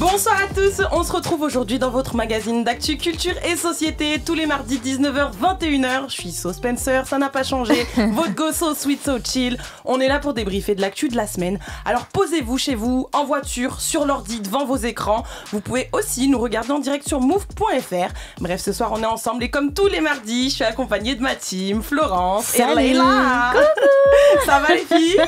Bonsoir à tous, on se retrouve aujourd'hui dans votre magazine d'actu, culture et société, tous les mardis 19h-21h. Je suis So Spencer, ça n'a pas changé, votre go so sweet so chill. On est là pour débriefer de l'actu de la semaine. Alors posez-vous chez vous, en voiture, sur l'ordi, devant vos écrans. Vous pouvez aussi nous regarder en direct sur move.fr. Bref, ce soir on est ensemble et comme tous les mardis, je suis accompagnée de ma team, Florence. Salut. Et Leïla. Ça va les filles?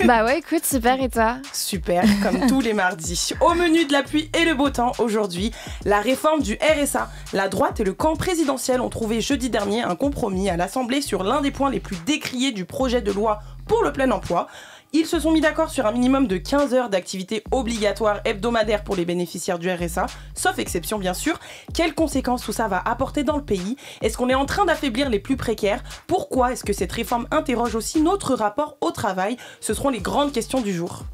Bah ouais, écoute, super, et toi? Super, comme tous les mardis. Au menu de la pluie et le beau temps aujourd'hui, la réforme du RSA. La droite et le camp présidentiel ont trouvé jeudi dernier un compromis à l'Assemblée sur l'un des points les plus décriés du projet de loi pour le plein emploi. Ils se sont mis d'accord sur un minimum de 15 heures d'activité obligatoire hebdomadaire pour les bénéficiaires du RSA, sauf exception bien sûr. Quelles conséquences tout ça va apporter dans le pays? Est-ce qu'on est en train d'affaiblir les plus précaires? Pourquoi est-ce que cette réforme interroge aussi notre rapport au travail? Ce seront les grandes questions du jour.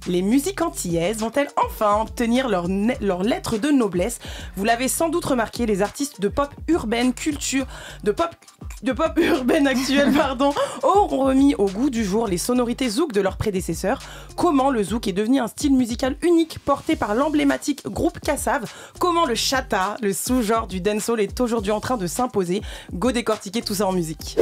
Les musiques antillaises vont-elles enfin obtenir leur lettre de noblesse? Vous l'avez sans doute remarqué, les artistes de pop urbaine de pop urbaine actuelle, auront remis au goût du jour les sonorités zouk de leurs prédécesseurs. Comment le zouk est devenu un style musical unique porté par l'emblématique groupe Kassav? Comment le chata, le sous-genre du dancehall, est aujourd'hui en train de s'imposer? Go décortiquer tout ça en musique.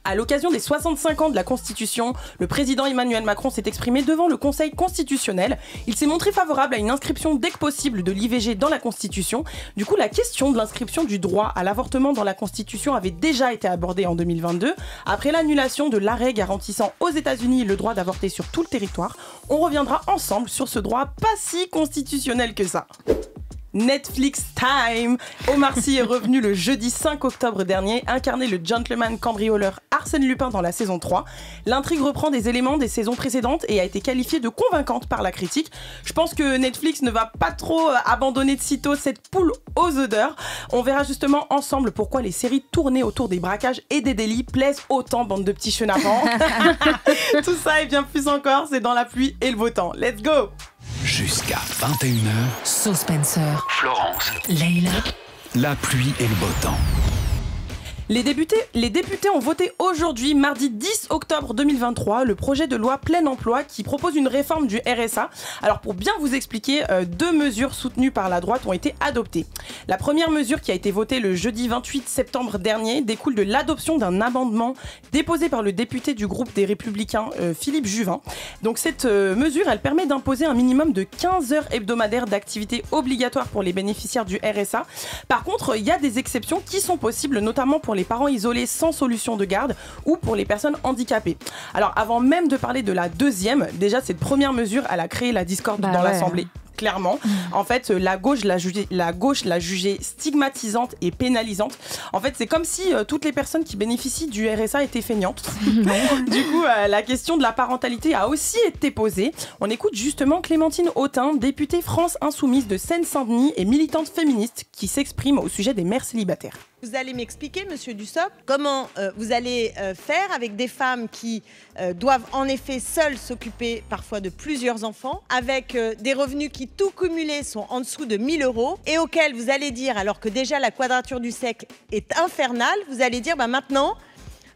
À l'occasion des 65 ans de la Constitution, le président Emmanuel Macron s'est exprimé devant le Conseil constitutionnel. Il s'est montré favorable à une inscription dès que possible de l'IVG dans la Constitution. Du coup, la question de l'inscription du droit à l'avortement dans la Constitution avait déjà été abordée en 2022. Après l'annulation de l'arrêt garantissant aux États-Unis le droit d'avorter sur tout le territoire, on reviendra ensemble sur ce droit pas si constitutionnel que ça. Netflix time. Omar Sy est revenu le jeudi 5 octobre dernier, incarner le gentleman cambrioleur Arsène Lupin dans la saison 3. L'intrigue reprend des éléments des saisons précédentes et a été qualifiée de convaincante par la critique. Je pense que Netflix ne va pas trop abandonner de sitôt cette poule aux odeurs. On verra justement ensemble pourquoi les séries tournées autour des braquages et des délits plaisent autant, bande de petits chenapans. Tout ça et bien plus encore, c'est dans la pluie et le beau temps. Let's go! Jusqu'à 21h, So Spencer, Florence, Leïla, la pluie et le beau temps. Les députés ont voté aujourd'hui, mardi 10 octobre 2023, le projet de loi plein emploi qui propose une réforme du RSA. Alors pour bien vous expliquer, deux mesures soutenues par la droite ont été adoptées. La première mesure qui a été votée le jeudi 28 septembre dernier découle de l'adoption d'un amendement déposé par le député du groupe des Républicains, Philippe Juvin. Donc cette mesure, elle permet d'imposer un minimum de 15 heures hebdomadaires d'activité obligatoire pour les bénéficiaires du RSA. Par contre, il y a des exceptions qui sont possibles, notamment pour les parents isolés sans solution de garde ou pour les personnes handicapées. Alors avant même de parler de la deuxième, déjà cette première mesure, elle a créé la discorde dans l'Assemblée. Clairement. En fait, la gauche l'a jugée stigmatisante et pénalisante. En fait, c'est comme si toutes les personnes qui bénéficient du RSA étaient feignantes. Du coup, la question de la parentalité a aussi été posée. On écoute justement Clémentine Autain, députée France Insoumise de Seine-Saint-Denis et militante féministe, qui s'exprime au sujet des mères célibataires. Vous allez m'expliquer, monsieur Dussopt, comment vous allez faire avec des femmes qui doivent en effet seules s'occuper parfois de plusieurs enfants, avec des revenus qui tout cumulés sont en dessous de 1 000 € et auxquels vous allez dire, alors que déjà la quadrature du cercle est infernale, vous allez dire maintenant,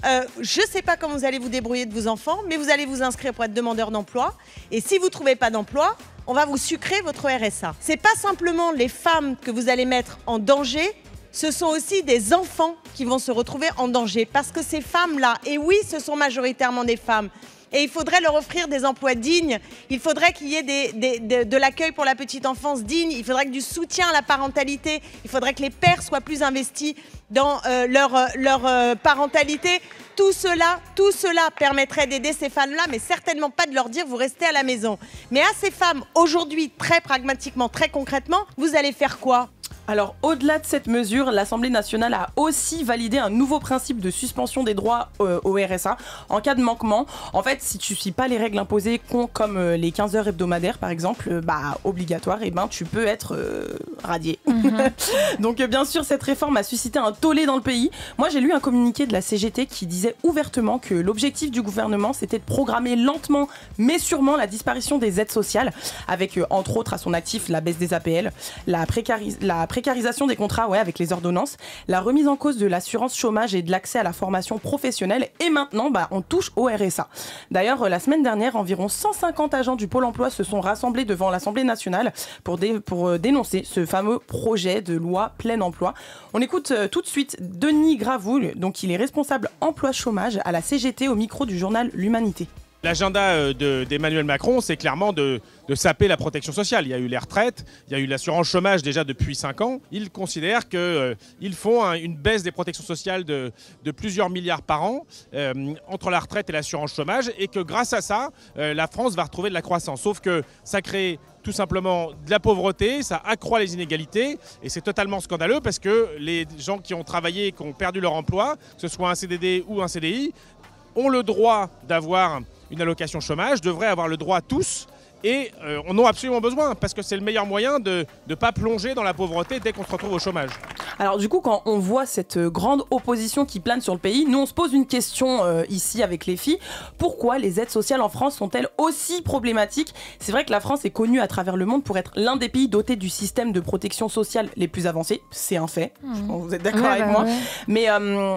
je ne sais pas comment vous allez vous débrouiller de vos enfants, mais vous allez vous inscrire pour être demandeur d'emploi et si vous ne trouvez pas d'emploi, on va vous sucrer votre RSA. Ce n'est pas simplement les femmes que vous allez mettre en danger, ce sont aussi des enfants qui vont se retrouver en danger parce que ces femmes-là, et oui, ce sont majoritairement des femmes, et il faudrait leur offrir des emplois dignes, il faudrait qu'il y ait de l'accueil pour la petite enfance digne, il faudrait que du soutien à la parentalité, il faudrait que les pères soient plus investis dans leur parentalité. Tout cela permettrait d'aider ces femmes-là, mais certainement pas de leur dire vous restez à la maison. Mais à ces femmes, aujourd'hui, très pragmatiquement, très concrètement, vous allez faire quoi ? Alors, au-delà de cette mesure, l'Assemblée nationale a aussi validé un nouveau principe de suspension des droits au RSA en cas de manquement. En fait, si tu ne suis pas les règles imposées, comme les 15 heures hebdomadaires, par exemple, obligatoire, et tu peux être radié. Donc, bien sûr, cette réforme a suscité un tollé dans le pays. Moi, j'ai lu un communiqué de la CGT qui disait ouvertement que l'objectif du gouvernement, c'était de programmer lentement, mais sûrement, la disparition des aides sociales, avec, entre autres, à son actif, la baisse des APL, la précarisation des contrats, avec les ordonnances, la remise en cause de l'assurance chômage et de l'accès à la formation professionnelle, et maintenant, on touche au RSA. D'ailleurs, la semaine dernière, environ 150 agents du Pôle emploi se sont rassemblés devant l'Assemblée nationale pour dénoncer ce fameux projet de loi plein emploi. On écoute tout de suite Denis Gravoul, donc il est responsable emploi chômage à la CGT au micro du journal L'Humanité. L'agenda d'Emmanuel Macron, c'est clairement de saper la protection sociale. Il y a eu les retraites, il y a eu l'assurance chômage déjà depuis 5 ans. Ils considèrent qu'ils font une baisse des protections sociales de plusieurs milliards par an entre la retraite et l'assurance chômage et que grâce à ça, la France va retrouver de la croissance. Sauf que ça crée tout simplement de la pauvreté, ça accroît les inégalités et c'est totalement scandaleux parce que les gens qui ont travaillé, qui ont perdu leur emploi, que ce soit un CDD ou un CDI, ont le droit d'avoir une allocation chômage, devraient avoir le droit tous et en ont absolument besoin parce que c'est le meilleur moyen de ne pas plonger dans la pauvreté dès qu'on se retrouve au chômage. Alors du coup, quand on voit cette grande opposition qui plane sur le pays, nous on se pose une question ici avec les filles. Pourquoi les aides sociales en France sont-elles aussi problématiques ? C'est vrai que la France est connue à travers le monde pour être l'un des pays dotés du système de protection sociale les plus avancés. C'est un fait, je pense que vous êtes d'accord avec moi. Mais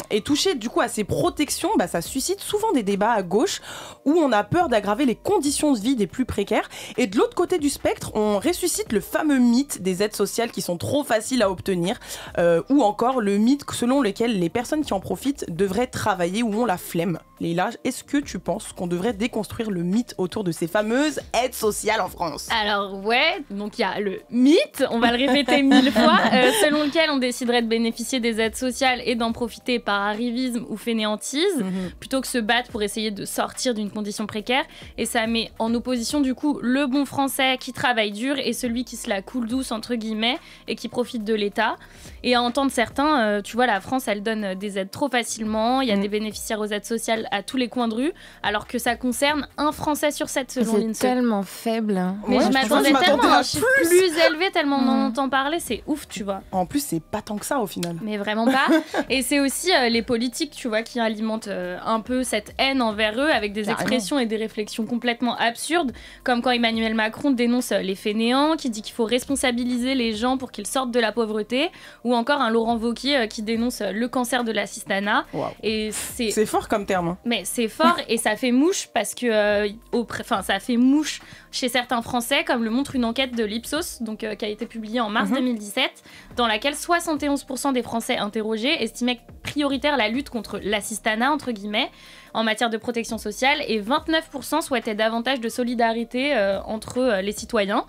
et toucher du coup à ces protections, ça suscite souvent des débats à gauche où on a peur d'aggraver les conditions de vie des plus précaires. Et de l'autre côté du spectre, on ressuscite le fameux mythe des aides sociales qui sont trop faciles à obtenir, ou encore le mythe selon lequel les personnes qui en profitent devraient travailler ou ont la flemme. Leïla, est-ce que tu penses qu'on devrait déconstruire le mythe autour de ces fameuses aides sociales en France ? Alors donc il y a le mythe, on va le répéter 1000 fois, selon lequel on déciderait de bénéficier des aides sociales et d'en profiter par arrivisme ou fainéantise, plutôt que se battre pour essayer de sortir d'une condition précaire. Et ça met en opposition du coup le bon français qui travaille dur et celui qui se la coule douce entre guillemets et qui profite de l'État. Et à entendre certains, tu vois, la France elle donne des aides trop facilement, il y a des bénéficiaires aux aides sociales à tous les coins de rue, alors que ça concerne un Français sur 7 selon l'INSEE. C'est tellement faible. Mais je m'attendais tellement à un chiffre plus élevé, tellement on en entend parler, c'est ouf, tu vois. En plus, c'est pas tant que ça au final. Mais vraiment pas. Et c'est aussi les politiques, tu vois, qui alimentent un peu cette haine envers eux avec des expressions et des réflexions complètement absurdes, comme quand Emmanuel Macron dénonce les fainéants, qui dit qu'il faut responsabiliser les gens pour qu'ils sortent de la pauvreté, ou encore un Laurent Wauquiez qui dénonce le cancer de l'assistanat. Wow. Et c'est fort comme terme. Mais c'est fort et ça fait mouche parce que ça fait mouche chez certains Français, comme le montre une enquête de l'Ipsos, donc qui a été publiée en mars 2017, dans laquelle 71% des Français interrogés estimaient prioritaire la lutte contre l'assistanat entre guillemets en matière de protection sociale et 29% souhaitaient davantage de solidarité entre les citoyens.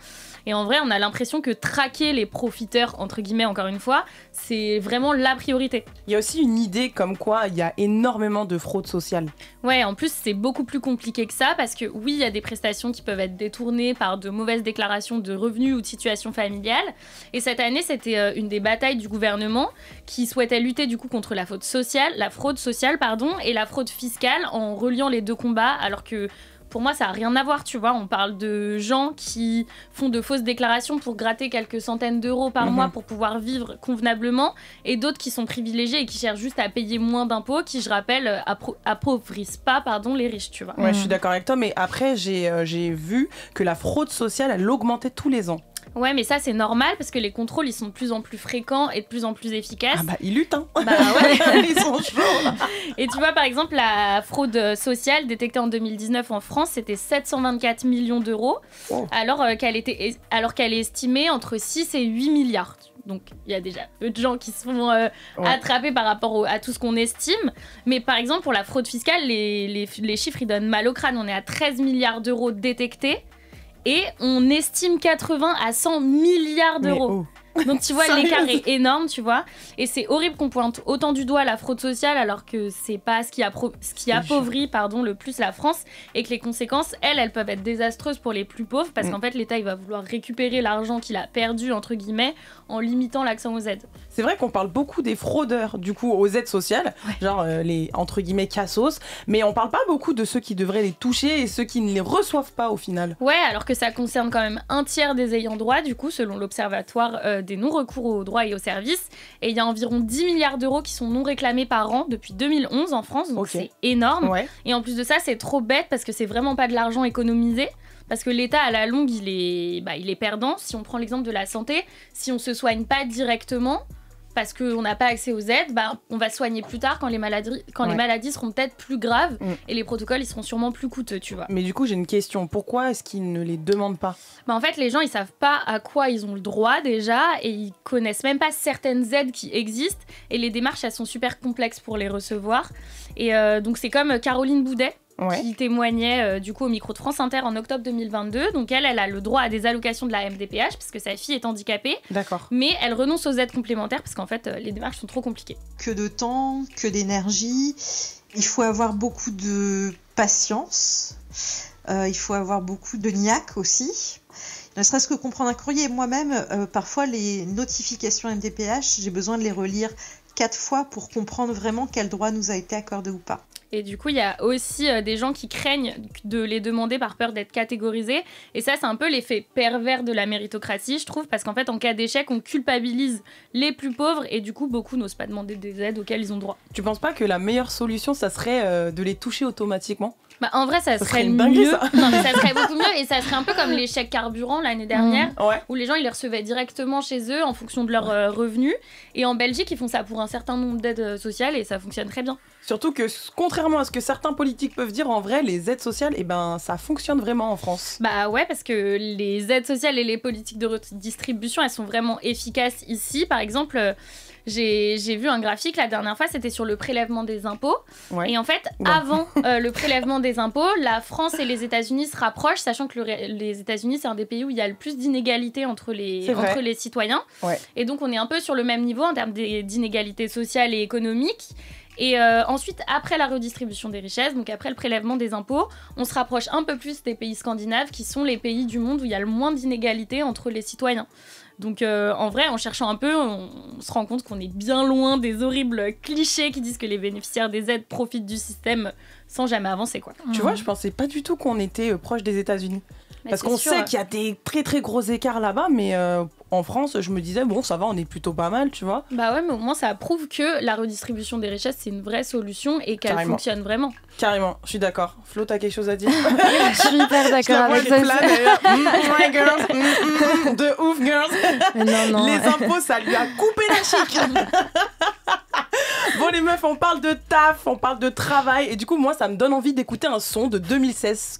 Et en vrai, on a l'impression que traquer les profiteurs, entre guillemets, encore une fois, c'est vraiment la priorité. Il y a aussi une idée comme quoi il y a énormément de fraude sociale. Ouais, en plus, c'est beaucoup plus compliqué que ça parce que oui, il y a des prestations qui peuvent être détournées par de mauvaises déclarations de revenus ou de situation familiale. Et cette année, c'était une des batailles du gouvernement qui souhaitait lutter du coup contre la fraude sociale, et la fraude fiscale en reliant les deux combats, alors que pour moi, ça n'a rien à voir, tu vois. On parle de gens qui font de fausses déclarations pour gratter quelques centaines d'euros par mois pour pouvoir vivre convenablement, et d'autres qui sont privilégiés et qui cherchent juste à payer moins d'impôts, qui, je rappelle, appauvrissent pas les riches, tu vois. Ouais, je suis d'accord avec toi, mais après, j'ai vu que la fraude sociale, elle augmentait tous les ans. Ouais, mais ça, c'est normal parce que les contrôles, ils sont de plus en plus fréquents et de plus en plus efficaces. Ah ils luttent, hein. Bah ouais. Ils sont chauds. Et tu vois, par exemple, la fraude sociale détectée en 2019 en France, c'était 724 millions d'euros, alors qu'elle est estimée entre 6 et 8 milliards. Donc, il y a déjà peu de gens qui se font attraper par rapport à tout ce qu'on estime. Mais par exemple, pour la fraude fiscale, les chiffres, ils donnent mal au crâne. On est à 13 milliards d'euros détectés. Et on estime 80 à 100 milliards d'euros. Donc tu vois, l'écart est énorme, tu vois. Et c'est horrible qu'on pointe autant du doigt la fraude sociale alors que c'est pas ce qui appauvrit le plus la France, et que les conséquences, elles peuvent être désastreuses pour les plus pauvres parce qu'en fait l'État il va vouloir récupérer l'argent qu'il a perdu entre guillemets en limitant l'accès aux aides. C'est vrai qu'on parle beaucoup des fraudeurs du coup aux aides sociales, genre les entre guillemets cassos, mais on parle pas beaucoup de ceux qui devraient les toucher et ceux qui ne les reçoivent pas au final. Ouais, alors que ça concerne quand même un tiers des ayants droit du coup selon l'Observatoire des non-recours aux droits et aux services, et il y a environ 10 milliards d'euros qui sont non réclamés par an depuis 2011 en France, donc c'est énorme. Et en plus de ça, c'est trop bête parce que c'est vraiment pas de l'argent économisé. parce que l'État, à la longue, il est perdant. Si on prend l'exemple de la santé, si on se soigne pas directement, parce qu'on n'a pas accès aux aides, on va soigner plus tard quand les maladies seront peut-être plus graves et les protocoles ils seront sûrement plus coûteux, tu vois. Mais du coup, j'ai une question. Pourquoi est-ce qu'ils ne les demandent pas ? En fait, les gens, ils savent pas à quoi ils ont le droit déjà et ils connaissent même pas certaines aides qui existent et les démarches, elles sont super complexes pour les recevoir. Et donc, c'est comme Caroline Boudet, qui témoignait du coup au micro de France Inter en octobre 2022. Donc elle a le droit à des allocations de la MDPH parce que sa fille est handicapée. D'accord. Mais elle renonce aux aides complémentaires parce qu'en fait les démarches sont trop compliquées. Que de temps, que d'énergie. Il faut avoir beaucoup de patience. Il faut avoir beaucoup de niaque aussi. Ne serait-ce que comprendre un courrier. Moi-même, parfois les notifications MDPH, j'ai besoin de les relire 4 fois pour comprendre vraiment quel droit nous a été accordé ou pas. Et du coup, il y a aussi des gens qui craignent de les demander par peur d'être catégorisés. Et ça, c'est un peu l'effet pervers de la méritocratie, je trouve, parce qu'en fait, en cas d'échec, on culpabilise les plus pauvres et du coup, beaucoup n'osent pas demander des aides auxquelles ils ont droit. Tu penses pas que la meilleure solution, ça serait de les toucher automatiquement ? En vrai, ça serait le dinguerie, mieux. Ça. Non, mais ça serait beaucoup mieux. Et ça serait un peu comme les chèques carburant l'année dernière, où les gens, ils les recevaient directement chez eux en fonction de leurs revenus. Et en Belgique, ils font ça pour un certain nombre d'aides sociales et ça fonctionne très bien. Surtout que, contrairement à ce que certains politiques peuvent dire, en vrai, les aides sociales, ça fonctionne vraiment en France. Ouais, parce que les aides sociales et les politiques de redistribution, elles sont vraiment efficaces ici. Par exemple, j'ai vu un graphique la dernière fois, c'était sur le prélèvement des impôts. Et en fait, avant le prélèvement des impôts, la France et les États-Unis se rapprochent, sachant que les États-Unis, c'est un des pays où il y a le plus d'inégalités entre les citoyens. Et donc, on est un peu sur le même niveau en termes d'inégalités sociales et économiques. Et ensuite, après la redistribution des richesses, donc après le prélèvement des impôts, on se rapproche un peu plus des pays scandinaves, qui sont les pays du monde où il y a le moins d'inégalités entre les citoyens. Donc en vrai, en cherchant un peu, on se rend compte qu'on est bien loin des horribles clichés qui disent que les bénéficiaires des aides profitent du système sans jamais avancer, quoi. Tu vois, je pensais pas du tout qu'on était proche des États-Unis. Parce qu'on sait qu'il y a des très très gros écarts là-bas, mais en France, je me disais, bon, ça va, on est plutôt pas mal, tu vois. Mais au moins, ça prouve que la redistribution des richesses, c'est une vraie solution et qu'elle fonctionne vraiment. Carrément, je suis d'accord. Flo, t'as quelque chose à dire? Je suis hyper d'accord avec ça. My girls, de ouf, girls. Non. Les impôts, ça lui a coupé la chic. Bon les meufs, on parle de taf, on parle de travail et du coup moi ça me donne envie d'écouter un son de 2016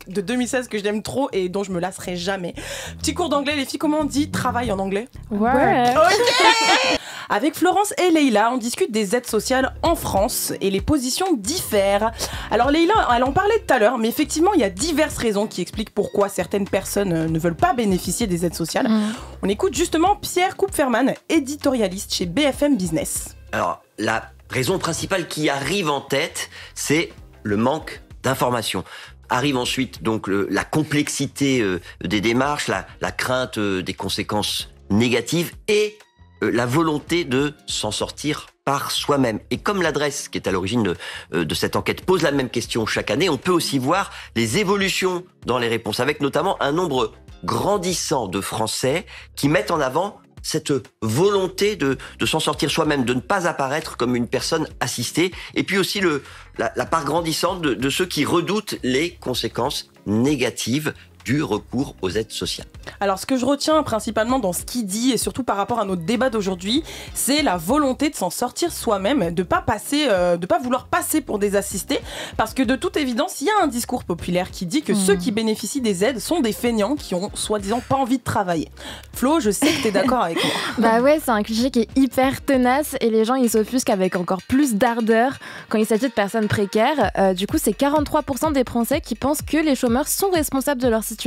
que j'aime trop et dont je me lasserai jamais. Petit cours d'anglais les filles, comment on dit travail en anglais? Ouais. Ok. Avec Florence et Leïla, on discute des aides sociales en France et les positions diffèrent. Alors Leïla, elle en parlait tout à l'heure, mais effectivement il y a diverses raisons qui expliquent pourquoi certaines personnes ne veulent pas bénéficier des aides sociales. On écoute justement Pierre Kupferman, éditorialiste chez BFM Business. Alors la raison principale qui arrive en tête, c'est le manque d'information. Arrive ensuite donc la complexité des démarches, la crainte des conséquences négatives et la volonté de s'en sortir par soi-même. Et comme l'adresse qui est à l'origine de cette enquête pose la même question chaque année, on peut aussi voir les évolutions dans les réponses, avec notamment un nombre grandissant de Français qui mettent en avant cette volonté de s'en sortir soi-même, de ne pas apparaître comme une personne assistée, et puis aussi la part grandissante de ceux qui redoutent les conséquences négatives du recours aux aides sociales. Alors ce que je retiens principalement dans ce qu'il dit et surtout par rapport à notre débat d'aujourd'hui, c'est la volonté de s'en sortir soi-même, de pas vouloir passer pour des assistés, parce que de toute évidence, il y a un discours populaire qui dit que ceux qui bénéficient des aides sont des feignants qui ont soi-disant pas envie de travailler. Flo, je sais que t'es d'accord avec moi. Bah ouais, c'est un cliché qui est hyper tenace et les gens ils s'offusquent avec encore plus d'ardeur quand il s'agit de personnes précaires. Du coup, c'est 43% des Français qui pensent que les chômeurs sont responsables de leur situation.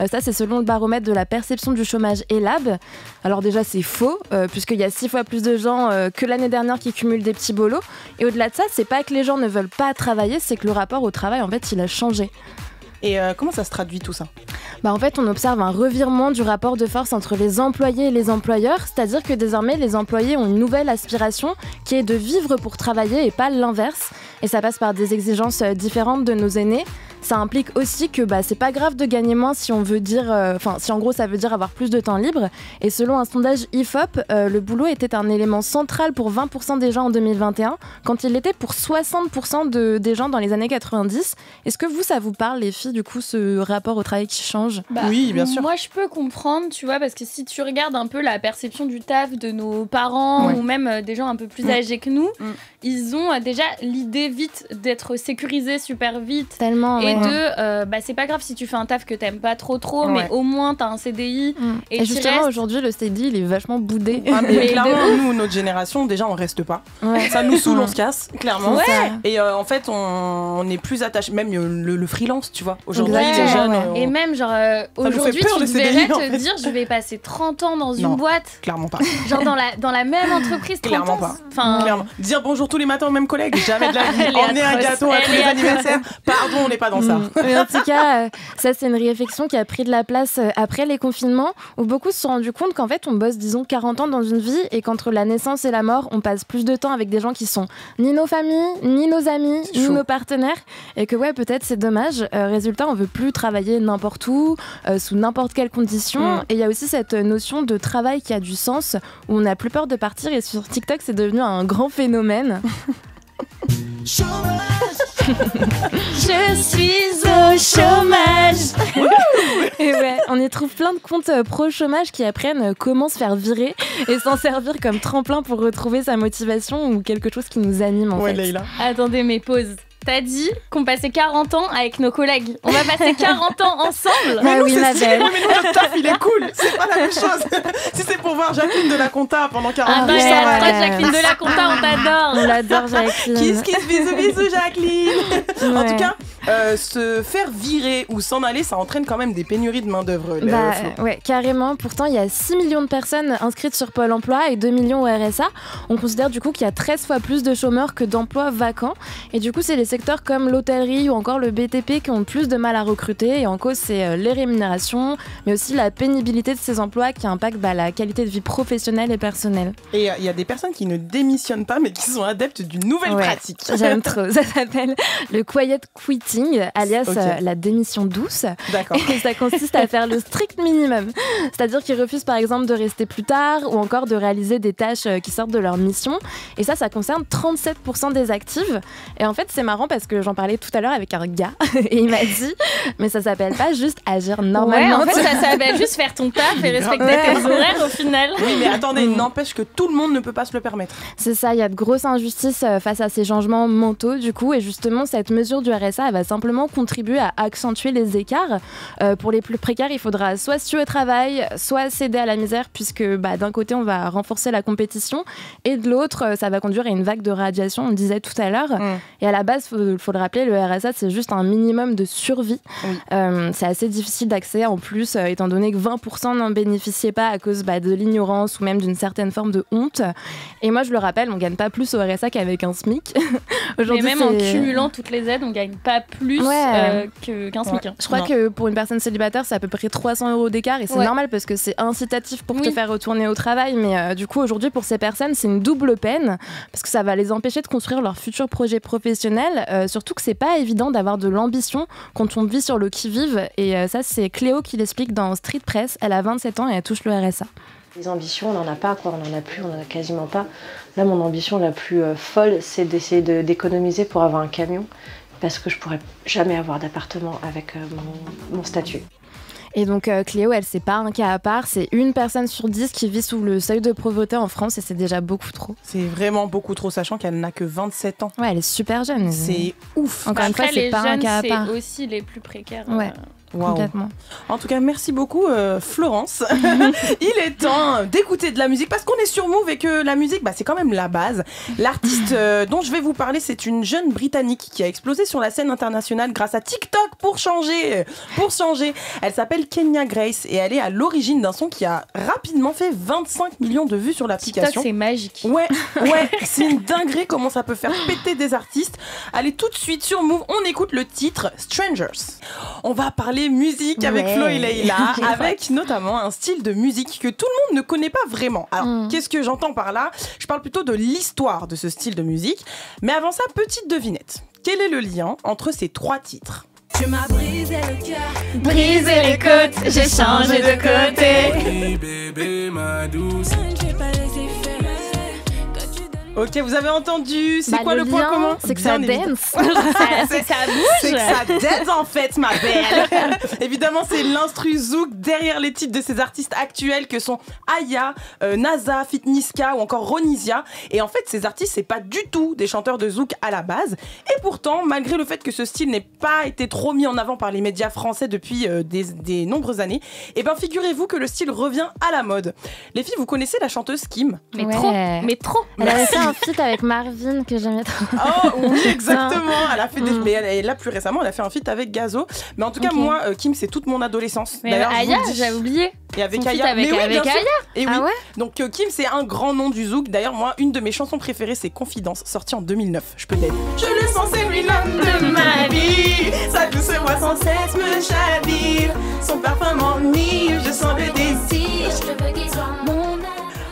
Ça, c'est selon le baromètre de la perception du chômage ELAB. Alors déjà, c'est faux, puisqu'il y a 6 fois plus de gens que l'année dernière qui cumulent des petits boulots. Et au-delà de ça, c'est pas que les gens ne veulent pas travailler, c'est que le rapport au travail, en fait, il a changé. Et comment ça se traduit tout ça ? En fait, on observe un revirement du rapport de force entre les employés et les employeurs, c'est-à-dire que désormais, les employés ont une nouvelle aspiration qui est de vivre pour travailler et pas l'inverse. Et ça passe par des exigences différentes de nos aînés. ça implique aussi que c'est pas grave de gagner moins si on veut dire, si en gros ça veut dire avoir plus de temps libre. Et selon un sondage IFOP, le boulot était un élément central pour 20% des gens en 2021, quand il l'était pour 60% des gens dans les années 90. Est-ce que ça vous parle, les filles, du coup, ce rapport au travail qui change ? Oui, bien sûr. Moi, je peux comprendre, tu vois, parce que si tu regardes un peu la perception du taf de nos parents ou même des gens un peu plus âgés que nous, ils ont déjà l'idée vite d'être sécurisés super vite. Tellement, et c'est pas grave si tu fais un taf que t'aimes pas trop, mais au moins t'as un CDI. Et justement, aujourd'hui, le CDI, il est vachement boudé. Mais clairement, nous, notre génération, déjà, on reste pas. Ça nous saoule, on se casse, clairement. Et en fait, on est plus attaché. Même le freelance, tu vois. Aujourd'hui, les jeunes. Et même, genre, aujourd'hui, tu devrais te dire, je vais passer 30 ans dans une boîte. Clairement pas. Genre dans la même entreprise, 30 clairement ans. Pas. Enfin, clairement. Dire bonjour tous les matins aux mêmes collègues, jamais de la vie. Emmener un gâteau à tous les anniversaires. Pardon, on n'est pas dans ça. Mais en tout cas, ça, c'est une réflexion qui a pris de la place après les confinements, où beaucoup se sont rendus compte qu'en fait, on bosse, disons, 40 ans dans une vie et qu'entre la naissance et la mort, on passe plus de temps avec des gens qui sont ni nos familles, ni nos amis, ni nos partenaires. Et que peut-être c'est dommage. Résultat, on veut plus travailler n'importe où, sous n'importe quelle condition. Et il y a aussi cette notion de travail qui a du sens, où on n'a plus peur de partir. Et sur TikTok, c'est devenu un grand phénomène. Je suis au chômage. Et on y trouve plein de comptes pro-chômage qui apprennent comment se faire virer et s'en servir comme tremplin pour retrouver sa motivation ou quelque chose qui nous anime en fait. Leïla. Attendez, mais pause. T'as dit qu'on passait 40 ans avec nos collègues. On va passer 40 ans ensemble. Mais oui, ma belle. Mais nous, notre taf, il est cool. C'est pas la même chose. Si c'est pour voir Jacqueline de la Compta pendant 40 ans, ça va. Jacqueline de la Compta, on t'adore. On l'adore, Jacqueline. Kiss, bisous, Jacqueline. En tout cas, se faire virer ou s'en aller, ça entraîne quand même des pénuries de main-d'œuvre. Carrément. Pourtant, il y a 6 millions de personnes inscrites sur Pôle emploi et 2 millions au RSA. On considère du coup qu'il y a 13 fois plus de chômeurs que d'emplois vacants. Et du coup, c'est les secteurs comme l'hôtellerie ou encore le BTP qui ont plus de mal à recruter. Et en cause, c'est les rémunérations, mais aussi la pénibilité de ces emplois qui impactent la qualité de vie professionnelle et personnelle. Et il y a des personnes qui ne démissionnent pas, mais qui sont adeptes d'une nouvelle pratique. J'aime trop. Ça s'appelle le quiet quitting, alias la démission douce. D'accord. Et ça consiste à faire le strict minimum. C'est-à-dire qu'ils refusent par exemple de rester plus tard ou encore de réaliser des tâches qui sortent de leur mission. Et ça concerne 37% des actifs. Et en fait, c'est marrant parce que j'en parlais tout à l'heure avec un gars et il m'a dit mais ça s'appelle pas juste agir normalement. En fait, ça s'appelle juste faire ton taf et respecter tes horaires au final. Oui, mais attendez, n'empêche que tout le monde ne peut pas se le permettre. C'est ça, il y a de grosses injustices face à ces changements mentaux du coup, et justement cette mesure du RSA elle va simplement contribuer à accentuer les écarts. Pour les plus précaires, il faudra soit se tuer au travail, soit céder à la misère, puisque d'un côté on va renforcer la compétition et de l'autre ça va conduire à une vague de radiation, on le disait tout à l'heure. Et à la base, faut le rappeler, le RSA c'est juste un minimum de survie. C'est assez difficile d'accès en plus, étant donné que 20% n'en bénéficiaient pas à cause de l'ignorance ou même d'une certaine forme de honte. Et moi je le rappelle, on gagne pas plus au RSA qu'avec un SMIC. Aujourd'hui, mais même en cumulant toutes les aides, on gagne pas plus qu'un SMIC. Je crois que pour une personne célibataire, c'est à peu près 300 € d'écart et c'est normal parce que c'est incitatif pour te faire retourner au travail. Mais du coup, aujourd'hui, pour ces personnes, c'est une double peine parce que ça va les empêcher de construire leur futur projet professionnel. Surtout que c'est pas évident d'avoir de l'ambition quand on vit sur le qui-vive. Et ça, c'est Cléo qui l'explique dans Street Press. Elle a 27 ans et elle touche le RSA. Les ambitions, on n'en a pas, on n'en a plus, on n'en a quasiment pas. Là, mon ambition la plus folle, c'est d'essayer d'économiser pour avoir un camion, parce que je pourrais jamais avoir d'appartement avec mon statut. Et donc Cléo, elle, c'est pas un cas à part, c'est une personne sur 10 qui vit sous le seuil de pauvreté en France et c'est déjà beaucoup trop. C'est vraiment beaucoup trop, sachant qu'elle n'a que 27 ans. Ouais, elle est super jeune. C'est ouf. Encore une fois, c'est pas un cas à part. C'est aussi les plus précaires. Ouais. Wow. Complètement. En tout cas, merci beaucoup Florence. Il est temps d'écouter de la musique parce qu'on est sur Move et que la musique, c'est quand même la base. L'artiste dont je vais vous parler, c'est une jeune Britannique qui a explosé sur la scène internationale grâce à TikTok pour changer. Elle s'appelle Kenya Grace et elle est à l'origine d'un son qui a rapidement fait 25 millions de vues sur l'application. TikTok, c'est magique. Ouais, c'est une dinguerie comment ça peut faire péter des artistes. Allez tout de suite sur Move, on écoute le titre Strangers. On va parler musique avec Flo et Leïla, avec notamment un style de musique que tout le monde ne connaît pas vraiment. Alors, qu'est-ce que j'entends par là ? Je parle plutôt de l'histoire de ce style de musique. Mais avant ça, petite devinette. Quel est le lien entre ces trois titres ? Tu m'as brisé le cœur, Brisé les côtes, j'ai changé de côté. bébé, ma douce. Je vais pas laisser faire. Ok, vous avez entendu, c'est quoi le point commun? C'est que ça dance. C'est que ça bouge. C'est que ça dance en fait, ma belle. Évidemment, c'est l'instru zouk derrière les titres de ces artistes actuels que sont Aya, NASA, Fit Niska ou encore Ronisia. Et en fait, ces artistes, c'est pas du tout des chanteurs de zouk à la base. Et pourtant, malgré le fait que ce style n'ait pas été trop mis en avant par les médias français depuis des nombreuses années, et ben figurez-vous que le style revient à la mode. Les filles, vous connaissez la chanteuse Kim? Mais trop, mais trop. Elle avait fait un feat avec Marvin que j'aimais trop. Oh oui, exactement. Elle a fait des... Mais elle, là plus récemment, elle a fait un feat avec Gazo. Mais en tout cas, moi, Kim, c'est toute mon adolescence. Mais Aya, j'avais oublié. Et avec Son feat Aya. avec Mais oui, Aya. Et oui. Ah ouais. Donc Kim, c'est un grand nom du zouk. D'ailleurs, moi, une de mes chansons préférées, c'est Confidence, sortie en 2009. Je peux l'aider. Je le sens, c'est lui l'homme de ma vie. Sa douce voix sans cesse me chavire. Son parfum m'enivre, je sens le désir. Je veux qu'il soit mon âme.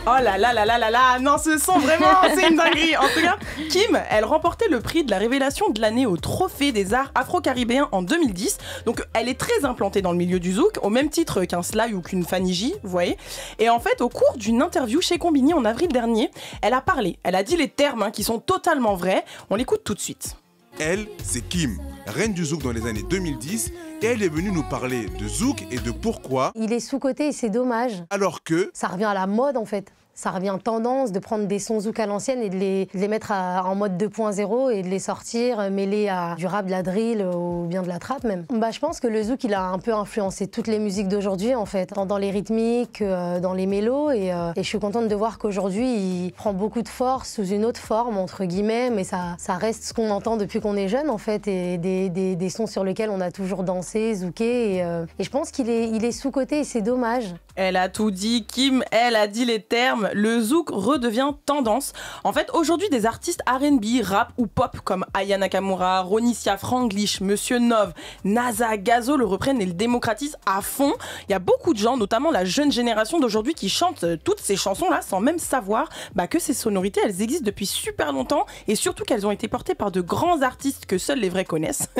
Oh là là là là là là, non, ce son vraiment, c'est une dinguerie. En tout cas, Kim, elle remportait le prix de la révélation de l'année au Trophée des Arts Afro-Caribéens en 2010. Donc, elle est très implantée dans le milieu du zouk, au même titre qu'un Sly ou qu'une Fanny J, vous voyez. Et en fait, au cours d'une interview chez Combini en avril dernier, elle a parlé, elle a dit les termes qui sont totalement vrais. On l'écoute tout de suite. Elle, c'est Kim, reine du zouk dans les années 2010, et elle est venue nous parler de zouk et de pourquoi. Il est sous-coté et c'est dommage. Alors que ça revient à la mode en fait. Ça revient tendance de prendre des sons zouk à l'ancienne et de les mettre en mode 2.0 et de les sortir mêlés à du rap, de la drill ou bien de la trap même. Je pense que le zouk il a un peu influencé toutes les musiques d'aujourd'hui en fait, dans les rythmiques, dans les mélos et je suis contente de voir qu'aujourd'hui il prend beaucoup de force sous une autre forme entre guillemets, mais ça reste ce qu'on entend depuis qu'on est jeune en fait et des sons sur lesquels on a toujours dansé, zouké et je pense qu'il est sous-coté et c'est dommage. Elle a tout dit, Kim, elle a dit les termes. Le zouk redevient tendance. En fait, aujourd'hui, des artistes R&B, rap ou pop comme Aya Nakamura, Ronisia, Franglish, Monsieur Nov, NASA, Gazo le reprennent et le démocratisent à fond. Il y a beaucoup de gens, notamment la jeune génération d'aujourd'hui, qui chantent toutes ces chansons-là sans même savoir que ces sonorités, elles existent depuis super longtemps et surtout qu'elles ont été portées par de grands artistes que seuls les vrais connaissent.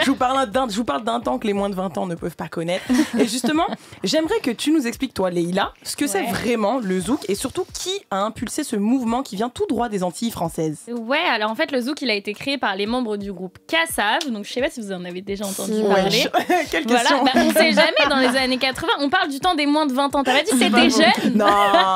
Je vous parle d'un temps que les moins de 20 ans ne peuvent pas connaître. Et justement, j'aimerais que tu nous expliques, toi, Leïla, ce que c'est vraiment le zouk et surtout qui a impulsé ce mouvement qui vient tout droit des Antilles françaises. Ouais, alors en fait, le zouk, il a été créé par les membres du groupe Kassav. Donc je sais pas si vous en avez déjà entendu parler. Quelle question. On sait jamais, dans les années 80, on parle du temps des moins de 20 ans. T'as pas dit que c'était jeune? Non,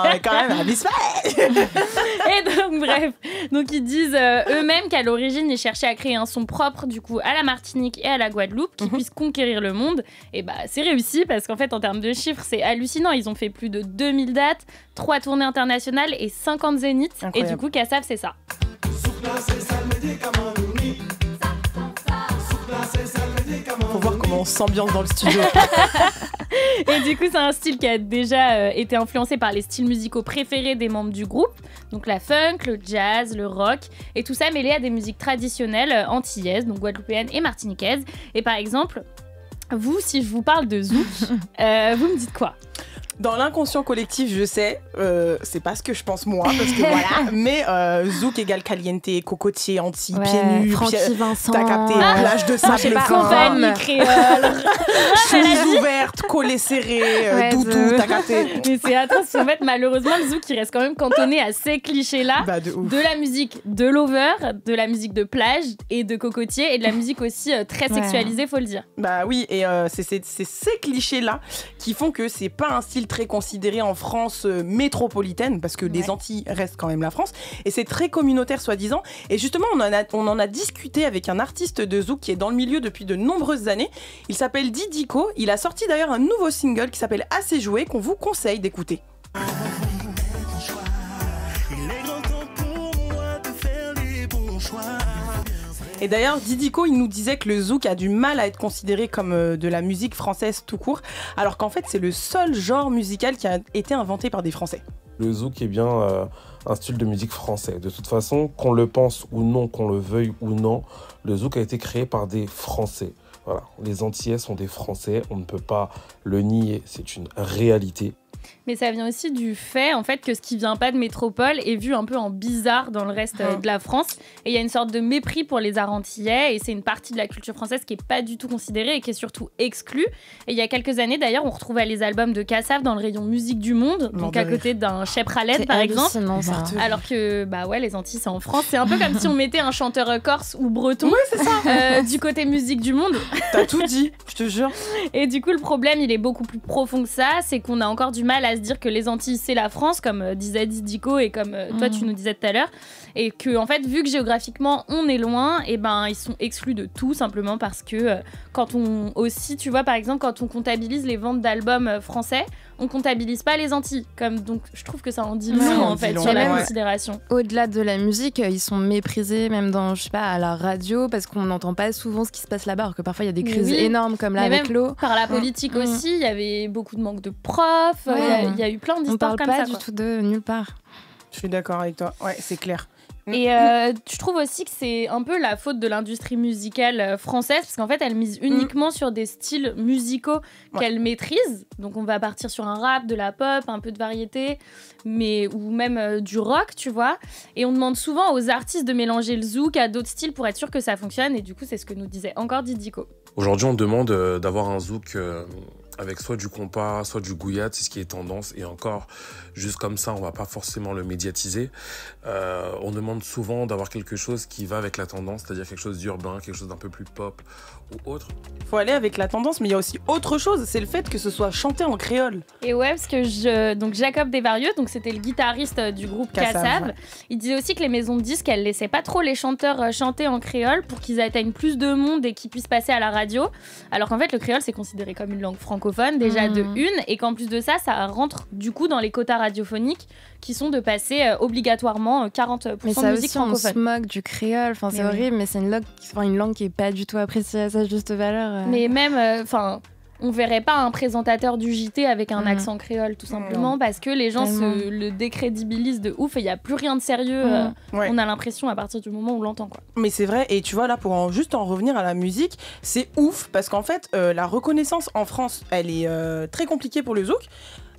mais quand même, abuse pas. Et donc, bref. Donc ils disent eux-mêmes qu'à l'origine, ils cherchaient à créer un son propre, du coup, à la Martinique et à la Guadeloupe, qui puisse conquérir le monde. Et c'est réussi parce qu'en fait, en termes de chiffres, c'est hallucinant. Ils ont fait plus de 2000 dates, 3 tournées internationales et 50 zéniths. Incroyable. Et du coup, Kassav, c'est ça. Faut voir comment on s'ambiance dans le studio. Et du coup, c'est un style qui a déjà été influencé par les styles musicaux préférés des membres du groupe. Donc la funk, le jazz, le rock, et tout ça mêlé à des musiques traditionnelles antillaises, donc guadeloupéennes et martiniquaises. Et par exemple, vous, si je vous parle de zouk, vous me dites quoi ? Dans l'inconscient collectif, je sais, c'est pas ce que je pense moi, parce que voilà, mais zouk égale caliente, cocotier, anti, pieds nus, Francky Vincent, t'as capté, plage de sable, compagnie créole, chemise ouverte, collet serré, doudou, t'as capté. Mais c'est atroce, en fait, malheureusement, le zouk, il reste quand même cantonné à ces clichés-là, de la musique de lover, de la musique de plage et de cocotier, et de la musique aussi très sexualisée, faut le dire. Bah oui, et c'est ces clichés-là qui font que c'est pas un style très considéré en France métropolitaine, parce que les Antilles restent quand même la France, et c'est très communautaire soi-disant. Et justement, on en a discuté avec un artiste de zouk qui est dans le milieu depuis de nombreuses années. Il s'appelle Didiko. Il a sorti d'ailleurs un nouveau single qui s'appelle Assez joué, qu'on vous conseille d'écouter. Et d'ailleurs, Didiko, il nous disait que le zouk a du mal à être considéré comme de la musique française tout court, alors qu'en fait, c'est le seul genre musical qui a été inventé par des Français. Le zouk est bien un style de musique français. De toute façon, qu'on le pense ou non, qu'on le veuille ou non, le zouk a été créé par des Français. Voilà. Les Antillais sont des Français, on ne peut pas le nier, c'est une réalité. Mais ça vient aussi du fait en fait que ce qui vient pas de métropole est vu un peu en bizarre dans le reste de la France. Et il y a une sorte de mépris pour les arts antillais et c'est une partie de la culture française qui est pas du tout considérée et qui est surtout exclue. Et il y a quelques années d'ailleurs, on retrouvait les albums de Kassav dans le rayon musique du monde, donc à côté d'un Cheb Khaled par exemple. Alors que les Antilles c'est en France. C'est un peu comme si on mettait un chanteur corse ou breton du côté musique du monde. T'as tout dit, je te jure. Et du coup, le problème, il est beaucoup plus profond que ça. C'est qu'on a encore du mal à se dire que les Antilles, c'est la France, comme disait Didico et comme toi, tu nous disais tout à l'heure. Et que, en fait, vu que géographiquement, on est loin, et ils sont exclus de tout, simplement parce que quand on aussi, tu vois, par exemple, quand on comptabilise les ventes d'albums français, on comptabilise pas les Antilles. Donc, je trouve que ça en dit long, en fait, sur la considération. Au-delà de la musique, ils sont méprisés, même dans, je sais pas, à la radio, parce qu'on n'entend pas souvent ce qui se passe là-bas, alors que parfois, il y a des crises énormes, comme là avec l'eau. Par la politique aussi, il y avait beaucoup de manque de profs, il y a eu plein d'histoires comme ça. On parle pas du tout de nulle part. Je suis d'accord avec toi, ouais, c'est clair. Et je trouve aussi que c'est un peu la faute de l'industrie musicale française, parce qu'en fait, elle mise uniquement sur des styles musicaux qu'elle maîtrise. Donc, on va partir sur un rap, de la pop, un peu de variété, ou même du rock, tu vois. Et on demande souvent aux artistes de mélanger le zouk à d'autres styles pour être sûr que ça fonctionne. Et du coup, c'est ce que nous disait encore Didico. Aujourd'hui, on demande d'avoir un zouk avec soit du compas, soit du gouillat, c'est ce qui est tendance. Et encore, juste comme ça, on va pas forcément le médiatiser. On demande souvent d'avoir quelque chose qui va avec la tendance, c'est-à-dire quelque chose d'urbain, quelque chose d'un peu plus pop ou autre. Faut aller avec la tendance, mais il y a aussi autre chose, c'est le fait que ce soit chanté en créole. Et ouais, parce que donc Jacob Desvarieux, donc c'était le guitariste du groupe Kassav, il disait aussi que les maisons de disques, elles laissaient pas trop les chanteurs chanter en créole pour qu'ils atteignent plus de monde et qu'ils puissent passer à la radio. Alors qu'en fait, le créole, c'est considéré comme une langue francophone, déjà de une, et qu'en plus de ça, ça rentre du coup dans les quotas radiophoniques qui sont de passer obligatoirement 40% mais de musique aussi, francophone. On se moque du créole, c'est horrible, mais c'est une langue qui est pas du tout appréciée à sa juste valeur. Mais même, on verrait pas un présentateur du JT avec un accent créole, tout simplement, parce que les gens se le décrédibilisent de ouf et il y a plus rien de sérieux. On a l'impression à partir du moment où on l'entend, quoi. Mais c'est vrai, et tu vois là, pour juste en revenir à la musique, c'est ouf parce qu'en fait, la reconnaissance en France, elle est très compliquée pour le zouk.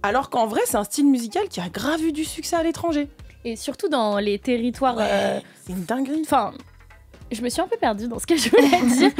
Alors qu'en vrai, c'est un style musical qui a grave eu du succès à l'étranger. Et surtout dans les territoires... c'est une dinguerie. Enfin, je me suis un peu perdue dans ce que je voulais dire.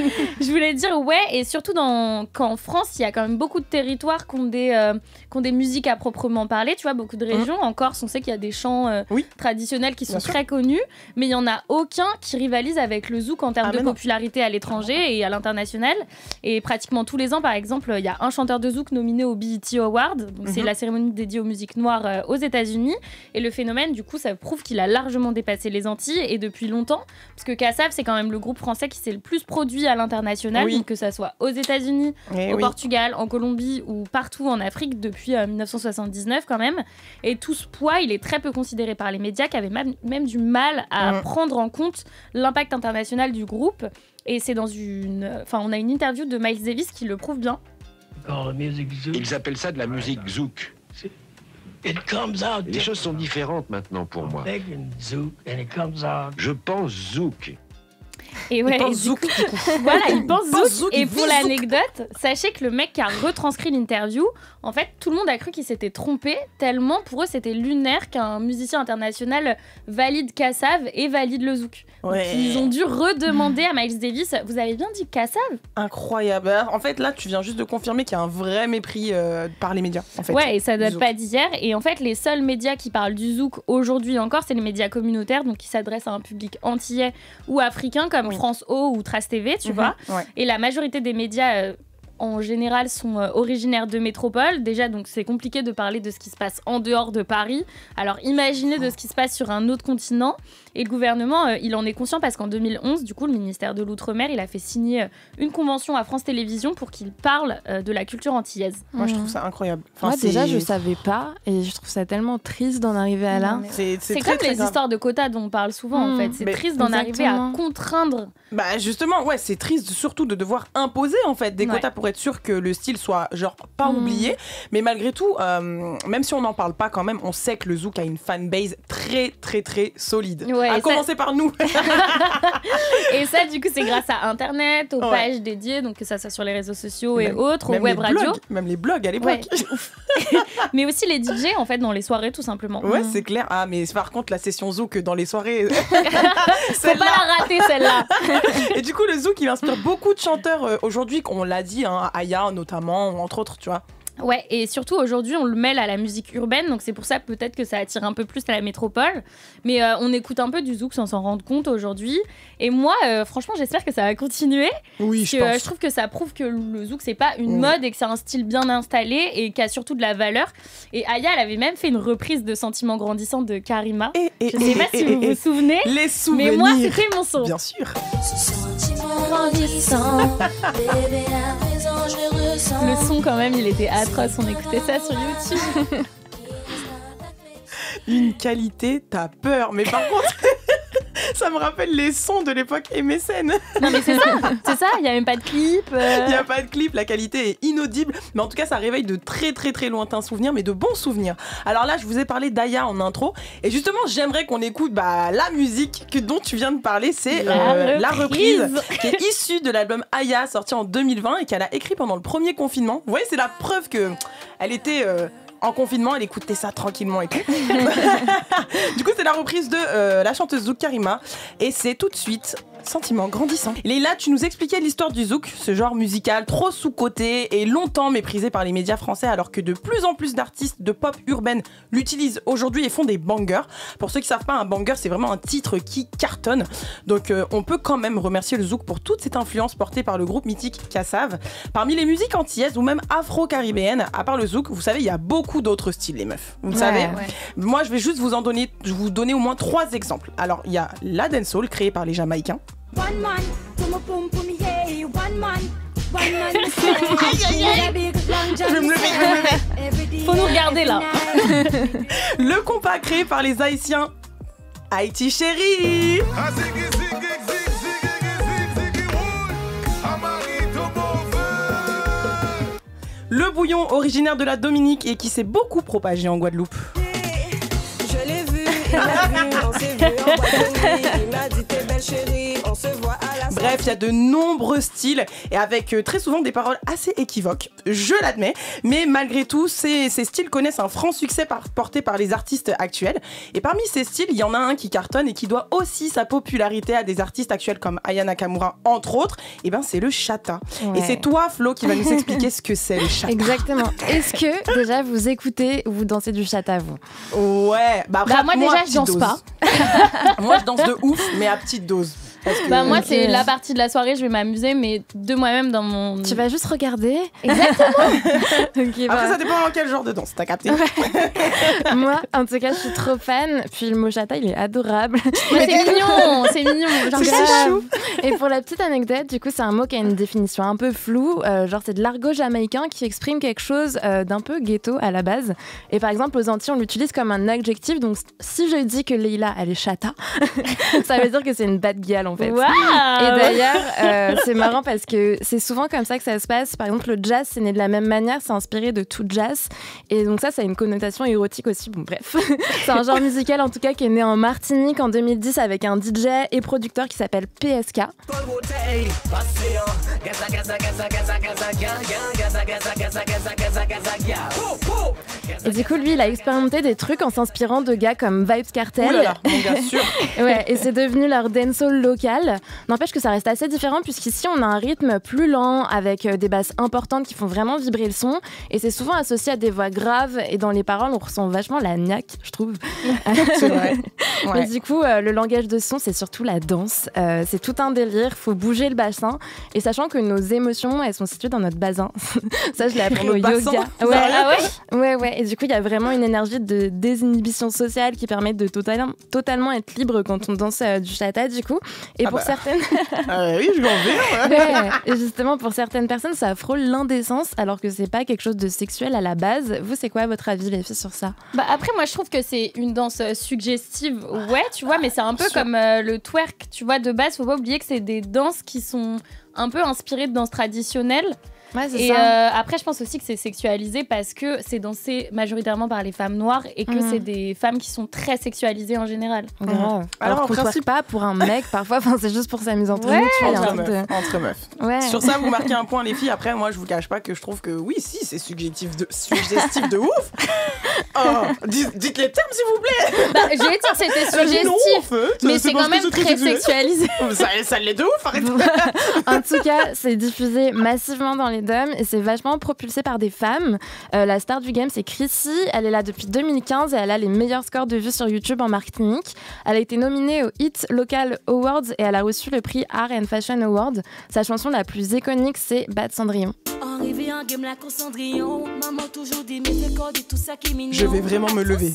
Je voulais dire, et surtout qu'en France, il y a quand même beaucoup de territoires qui ont des musiques à proprement parler. Tu vois, beaucoup de régions. En Corse, on sait qu'il y a des chants traditionnels qui sont très connus, mais il n'y en a aucun qui rivalise avec le zouk en termes de popularité à l'étranger et à l'international. Et pratiquement tous les ans, par exemple, il y a un chanteur de zouk nominé au BET Award. Donc, c'est la cérémonie dédiée aux musiques noires aux États-Unis. Et le phénomène, du coup, ça prouve qu'il a largement dépassé les Antilles et depuis longtemps, parce que Kassav, c'est quand même le groupe français qui s'est le plus produit à l'international, donc que ça soit aux États-Unis, au Portugal, en Colombie ou partout en Afrique depuis 1979 quand même. Et tout ce poids, il est très peu considéré par les médias qui avaient même du mal à prendre en compte l'impact international du groupe. Et c'est on a une interview de Miles Davis qui le prouve bien. Ils appellent ça de la musique zouk. Les choses sont différentes maintenant pour moi. Je pense zouk. Et ouais, il pense zouk. Voilà, il pense zouk. Et pour l'anecdote, sachez que le mec qui a retranscrit l'interview, en fait, tout le monde a cru qu'il s'était trompé, tellement pour eux c'était lunaire qu'un musicien international valide Kassav et valide le zouk. Donc, ils ont dû redemander à Miles Davis, vous avez bien dit Kassav ? Incroyable. En fait, là, tu viens juste de confirmer qu'il y a un vrai mépris par les médias. En fait, ouais, et ça date pas d'hier. Et en fait, les seuls médias qui parlent du zouk aujourd'hui encore, c'est les médias communautaires, donc qui s'adressent à un public antillais ou africain, comme France O ou Trace TV, tu vois. Ouais. Et la majorité des médias... en général, sont originaires de métropole. Déjà, donc c'est compliqué de parler de ce qui se passe en dehors de Paris. Alors, imaginez de ce qui se passe sur un autre continent. Et le gouvernement, il en est conscient parce qu'en 2011, du coup, le ministère de l'Outre-mer, il a fait signer une convention à France Télévisions pour qu'il parle de la culture antillaise. Moi, je trouve ça incroyable. Moi, déjà, je savais pas et je trouve ça tellement triste d'en arriver à là. C'est comme les histoires de quotas dont on parle souvent, en fait. C'est triste d'en arriver à contraindre. Bah, justement, ouais, c'est triste surtout de devoir imposer, en fait, des quotas pour être sûr que le style soit, genre, pas oublié. Mais malgré tout, même si on n'en parle pas quand même, on sait que le zouk a une fanbase très, très, très solide. Ouais, à commencer par nous. Et ça, du coup, c'est grâce à Internet, aux pages dédiées, donc que ça soit sur les réseaux sociaux et autres, aux web radios. Même les blogs à l'époque. mais aussi les DJ en fait dans les soirées tout simplement. Ouais, c'est clair. Ah, mais par contre, la session zouk dans les soirées. Faut pas la rater celle-là. Et du coup, le zouk, il inspire beaucoup de chanteurs aujourd'hui, on l'a dit, hein, Aya notamment, entre autres, tu vois. Ouais, et surtout aujourd'hui, on le mêle à la musique urbaine, donc c'est pour ça peut-être que ça attire un peu plus à la métropole. Mais on écoute un peu du zouk sans s'en rendre compte aujourd'hui. Et moi, franchement, j'espère que ça va continuer. Oui, je pense. Je trouve que ça prouve que le zouk, c'est pas une mode et que c'est un style bien installé et qui a surtout de la valeur. Et Aya, elle avait même fait une reprise de Sentiments grandissants de Karima. Je sais pas si vous vous souvenez. Les souvenirs. Mais moi, c'était mon son. Bien sûr. Le son, quand même, il était atroce. On écoutait ça sur YouTube. Une qualité, t'as peur. Mais par contre, ça me rappelle les sons de l'époque MSN. Non, mais c'est ça. Il n'y a même pas de clip. Il n'y a pas de clip, la qualité est inaudible. Mais en tout cas, ça réveille de très très très lointains souvenirs, mais de bons souvenirs. Alors là, je vous ai parlé d'Aya en intro. Et justement, j'aimerais qu'on écoute la musique dont tu viens de parler. C'est la reprise qui est issue de l'album Aya, sorti en 2020 et qu'elle a écrit pendant le premier confinement. Vous voyez, c'est la preuve qu'elle était... en confinement, elle écoutait ça tranquillement et tout. Du coup, c'est la reprise de la chanteuse zouk Karima. Et c'est tout de suite Sentiments grandissants. Leïla, tu nous expliquais l'histoire du zouk, ce genre musical trop sous-coté et longtemps méprisé par les médias français, alors que de plus en plus d'artistes de pop urbaine l'utilisent aujourd'hui et font des bangers. Pour ceux qui savent pas, un banger, c'est vraiment un titre qui cartonne. Donc on peut quand même remercier le zouk pour toute cette influence portée par le groupe mythique Kassav. Parmi les musiques antillaises ou même afro-caribéennes, à part le zouk, vous savez, il y a beaucoup d'autres styles, les meufs. Vous le savez. Ouais. Moi, je vais juste vous donner au moins 3 exemples. Alors, il y a la dancehall créée par les Jamaïcains. One man, Je vais me lever. Faut nous regarder là. Le compas créé par les Haïtiens. Haïti chérie. Le bouillon originaire de la Dominique et qui s'est beaucoup propagé en Guadeloupe. Je l'ai vu, il m'a vu, on s'est vu en boîte de nuit. Il m'a dit t'es belle chérie, on se voit à la... Bref, il y a de nombreux styles et avec très souvent des paroles assez équivoques, je l'admets, mais malgré tout, ces styles connaissent un franc succès porté par les artistes actuels. Et parmi ces styles, il y en a un qui cartonne et qui doit aussi sa popularité à des artistes actuels comme Aya Nakamura, entre autres, et ben c'est le chata. Ouais. Et c'est toi, Flo, qui va nous expliquer ce que c'est le chata. Exactement. Est-ce que déjà vous écoutez ou vous dansez du chata, vous? Ouais, moi déjà je danse pas. Moi je danse de ouf, mais à petite dose. Moi c'est la partie de la soirée, je vais m'amuser, mais de moi-même dans mon... Tu vas juste regarder. Exactement. Après ça dépend dans quel genre de danse, t'as capté. Moi en tout cas je suis trop fan, puis le mot chata il est adorable. Ouais, c'est mignon, c'est chou. Et pour la petite anecdote, du coup c'est un mot qui a une définition un peu floue, genre c'est de l'argot jamaïcain qui exprime quelque chose d'un peu ghetto à la base. Et par exemple aux Antilles on l'utilise comme un adjectif, donc si je dis que Leïla elle est chata, ça veut dire que c'est une bad girl en fait. Wow. Et d'ailleurs, c'est marrant parce que c'est souvent comme ça que ça se passe. Par exemple, le jazz, c'est né de la même manière, c'est inspiré de tout jazz. Et donc ça a une connotation érotique aussi. Bon, bref. C'est un genre musical en tout cas qui est né en Martinique en 2010 avec un DJ et producteur qui s'appelle PSK. Et du coup, lui, il a expérimenté des trucs en s'inspirant de gars comme Vybz Kartel. Oulala, mon gars, sûr. Ouais, et c'est devenu leur dancehall local. N'empêche que ça reste assez différent puisqu'ici, on a un rythme plus lent avec des basses importantes qui font vraiment vibrer le son. Et c'est souvent associé à des voix graves. Et dans les paroles, on ressent vachement la niaque, je trouve. C'est vrai. Ouais. Mais du coup, le langage de son, c'est surtout la danse. C'est tout un délire. Faut bouger le bassin. Et sachant que nos émotions, elles sont situées dans notre bassin. Ça, je l'ai appris au yoga. Ouais. Et du coup, il y a vraiment une énergie de désinhibition sociale qui permet de totalement être libre quand on danse du chata, du coup. Et pour certaines... oui, je m'en vais. Ouais. Et justement, pour certaines personnes, ça frôle l'indécence, alors que c'est pas quelque chose de sexuel à la base. Vous, c'est quoi votre avis, les filles, sur ça? Après, moi, je trouve que c'est une danse suggestive. Ouais, tu vois, mais c'est un peu comme le twerk. Tu vois, de base, faut pas oublier que c'est des danses qui sont un peu inspirées de danses traditionnelles. Ouais, c'est Et ça. après, je pense aussi que c'est sexualisé parce que c'est dansé majoritairement par les femmes noires et que c'est des femmes qui sont très sexualisées en général. Grave. Alors en qu'on principe pas pour un mec parfois, c'est juste pour s'amuser entre nous. Tu vois, il y a un truc de- Entre meufs. Ouais. Sur ça, vous marquez un point, les filles. Après, moi, je vous cache pas que je trouve que oui, si, c'est suggestif de ouf. Oh, dites les termes, s'il vous plaît. Bah, j'ai dit que c'était suggestif, mais c'est quand même très sexualisé. Ça l'est de ouf, arrête. En tout cas, c'est diffusé massivement dans les DOM et c'est vachement propulsé par des femmes. La star du game, c'est Chrissy. Elle est là depuis 2015 et elle a les meilleurs scores de vues sur YouTube en Martinique. Elle a été nominée aux Hit Local Awards et elle a reçu le prix Art and Fashion Award. Sa chanson la plus iconique, c'est Bad Cendrillon. Je vais vraiment me lever.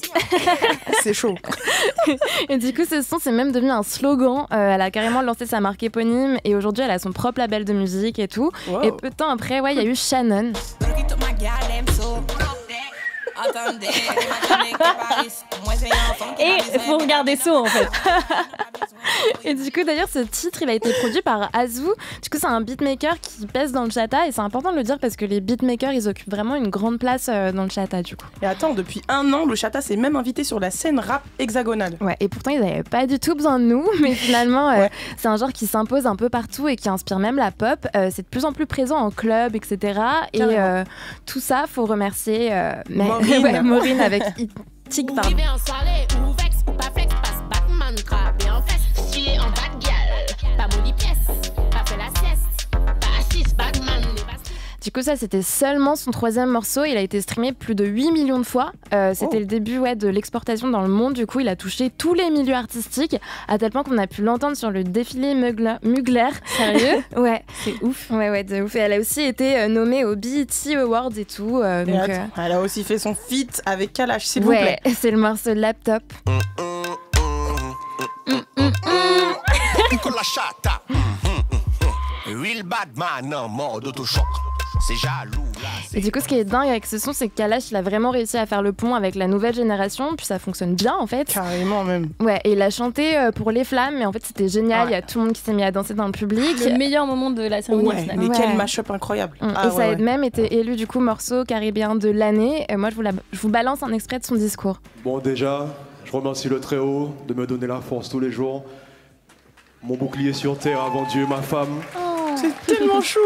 C'est chaud. Et du coup, ce son, c'est même devenu un slogan. Elle a carrément lancé sa marque éponyme et aujourd'hui, elle a son propre label de musique et tout. Wow. Et peu de temps après, il y a eu Shannon. Et il faut regarder ça en fait. Et du coup, d'ailleurs, ce titre, il a été produit par Azou. Du coup, c'est un beatmaker qui pèse dans le chata et c'est important de le dire parce que les beatmakers, ils occupent vraiment une grande place dans le chata, du coup. Et attends, depuis 1 an, le chata s'est même invité sur la scène rap hexagonale. Ouais, et pourtant, ils n'avaient pas du tout besoin de nous, mais finalement, c'est un genre qui s'impose un peu partout et qui inspire même la pop. C'est de plus en plus présent en club, etc. Et tout ça, faut remercier Maureen avec Tic, pardon. Du coup, ça, c'était seulement son 3e morceau. Il a été streamé plus de 8 millions de fois. C'était le début de l'exportation dans le monde. Du coup, il a touché tous les milieux artistiques, à tel point qu'on a pu l'entendre sur le défilé Mugler. Sérieux? Ouais. C'est ouf. Ouais, de ouf. Et elle a aussi été nommée aux BET Awards et tout. Donc, elle a aussi fait son feat avec Kalash, s'il vous plaît. Ouais, c'est le morceau Laptop. Con la chatta. Real bad man en mode autochoc. C'est jaloux là. Et du coup, ce qui est dingue avec ce son, c'est que Kalash, il a vraiment réussi à faire le pont avec la nouvelle génération, puis ça fonctionne bien en fait. Carrément même. Ouais, et il a chanté pour les flammes, mais en fait c'était génial, il y a tout le monde qui s'est mis à danser dans le public. Le meilleur moment de la cérémonie. Ouais, mais quel mash-up incroyable. Et ça a même été élu du coup morceau caribéen de l'année. Et moi, je vous balance un extrait de son discours. Bon, déjà, je remercie le Très-Haut de me donner la force tous les jours. Mon bouclier sur terre avant Dieu, ma femme. C'est tellement chou.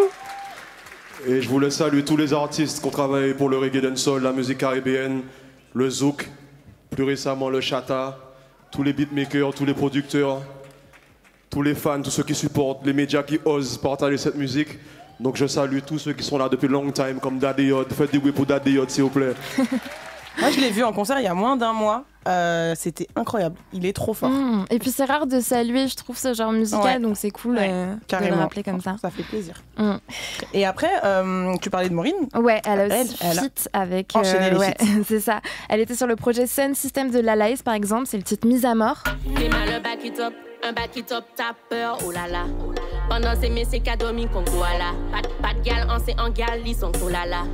Et je voulais saluer tous les artistes qui ont travaillé pour le reggae dancehall, la musique caribéenne, le zouk, plus récemment le chata, tous les beatmakers, tous les producteurs, tous les fans, tous ceux qui supportent, les médias qui osent partager cette musique. Donc je salue tous ceux qui sont là depuis long time, comme Daddy Yod. Faites des bruits pour Daddy Yod, s'il vous plaît. Moi, je l'ai vu en concert il y a moins d'1 mois. C'était incroyable. Il est trop fort. Et puis c'est rare de saluer, je trouve, ce genre musical, donc c'est cool de le rappeler comme ça. Ça fait plaisir. Et après, tu parlais de Maureen. Ouais, elle a aussi feat avec... enchaîné les feats. C'est ça. Elle était sur le projet Sun System de Lalaïs, par exemple. C'est le titre Mise à mort. Un back it up, t'as peur, oh là là. Pendant ces mecs, c'est cadomi qu'on doit là. Pas de gal, en gal, ils sont oh là là.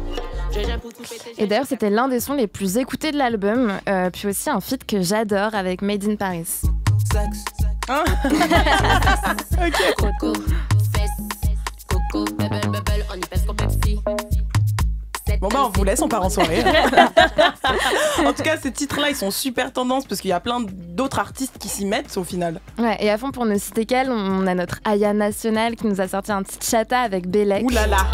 Et d'ailleurs, c'était l'un des sons les plus écoutés de l'album. Puis aussi un feat que j'adore avec Made in Paris. Hein? Ok. Coco, fesse, coco, bubble, on y pèse comme Pepsi. Bon bah on vous laisse, on part en soirée. En tout cas, ces titres-là, ils sont super tendance parce qu'il y a plein d'autres artistes qui s'y mettent au final. Ouais, et à fond, pour ne citer qu'elle, on a notre Aya nationale qui nous a sorti un petit chata avec Bélec. Ouh là là.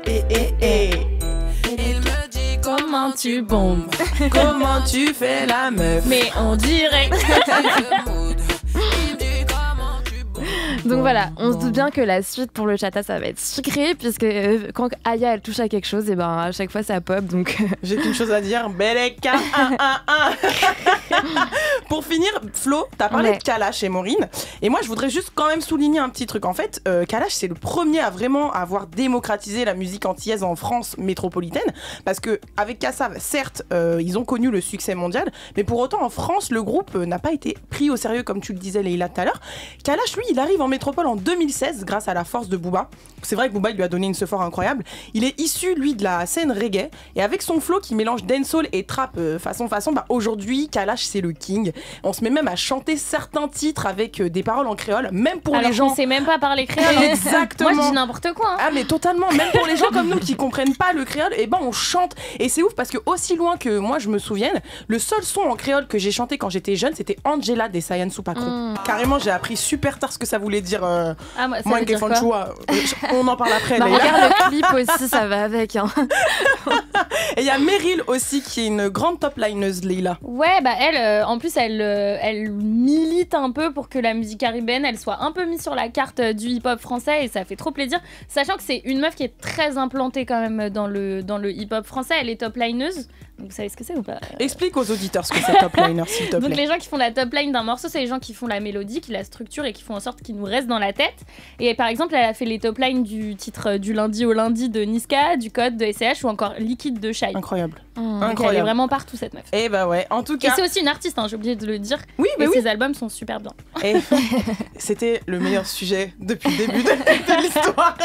Il me dit comment tu bombes, comment tu fais la meuf. Mais on dirait Donc voilà, on se doute bien que la suite pour le chata, ça va être sucré, puisque quand Aya elle touche à quelque chose, et ben à chaque fois ça pop. Donc j'ai qu'une chose à dire, Beleka 1. Pour finir, Flo, t'as parlé de Kalash et Maureen, et moi je voudrais juste quand même souligner un petit truc. En fait, Kalash c'est le premier à vraiment avoir démocratisé la musique antillaise en France métropolitaine, parce que avec Kassav, certes, ils ont connu le succès mondial, mais pour autant en France, le groupe n'a pas été pris au sérieux comme tu le disais Leïla tout à l'heure. Kalash, lui, il arrive en métropole en 2016 grâce à la force de Booba. C'est vrai que Booba il lui a donné une ce fort incroyable. Il est issu lui de la scène reggae et avec son flow qui mélange dancehall et trap façon, bah aujourd'hui Kalash c'est le king. On se met même à chanter certains titres avec des paroles en créole, même pour les gens. On sait même pas parler créole. Exactement. Moi je dis n'importe quoi. Ah mais totalement. Même pour les gens comme nous qui comprennent pas le créole, et ben on chante. Et c'est ouf parce que aussi loin que moi je me souvienne, le seul son en créole que j'ai chanté quand j'étais jeune, c'était Angela des Sayan Soupacro. Carrément, j'ai appris super tard ce que ça voulait dire. Moi, on en parle après. Regarde le clip aussi, ça va avec. Hein. Et il y a Meryl aussi qui est une grande top lineuse, Leila. Ouais, bah elle, en plus, elle milite un peu pour que la musique caribéenne, elle soit un peu mise sur la carte du hip-hop français et ça fait trop plaisir. Sachant que c'est une meuf qui est très implantée quand même dans le hip-hop français. Elle est top lineuse. Donc vous savez ce que c'est ou pas? Explique aux auditeurs ce que c'est top liner, s'il te plaît. Donc les gens qui font la top line d'un morceau, c'est les gens qui font la mélodie, qui la structurent et qui font en sorte qu'il nous reste dans la tête. Et par exemple, elle a fait les top lines du titre du lundi au lundi de Niska, du Code de SCH ou encore Liquide de Shai. Incroyable. Donc elle est vraiment partout cette meuf. Et bah ouais, en tout cas. Et c'est aussi une artiste, hein, j'ai oublié de le dire. Oui, et ses albums sont super bien. Et c'était le meilleur sujet depuis le début de l'histoire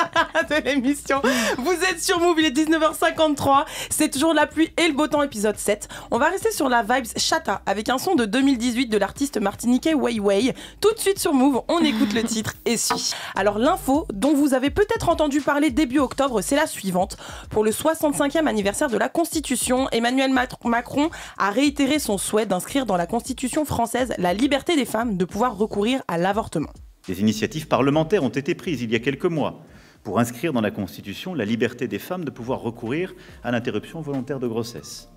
de l'émission. Vous êtes sur Move, il est 19h53. C'est toujours la pluie et le beau temps, épisode 7. On va rester sur la vibes chata avec un son de 2018 de l'artiste martiniquais Way Way. Tout de suite sur Move, on écoute le titre Essuie. Alors l'info dont vous avez peut-être entendu parler début octobre, c'est la suivante. Pour le 65e anniversaire de la Constitution, Emmanuel Macron a réitéré son souhait d'inscrire dans la Constitution française la liberté des femmes de pouvoir recourir à l'avortement. Des initiatives parlementaires ont été prises il y a quelques mois pour inscrire dans la Constitution la liberté des femmes de pouvoir recourir à l'interruption volontaire de grossesse.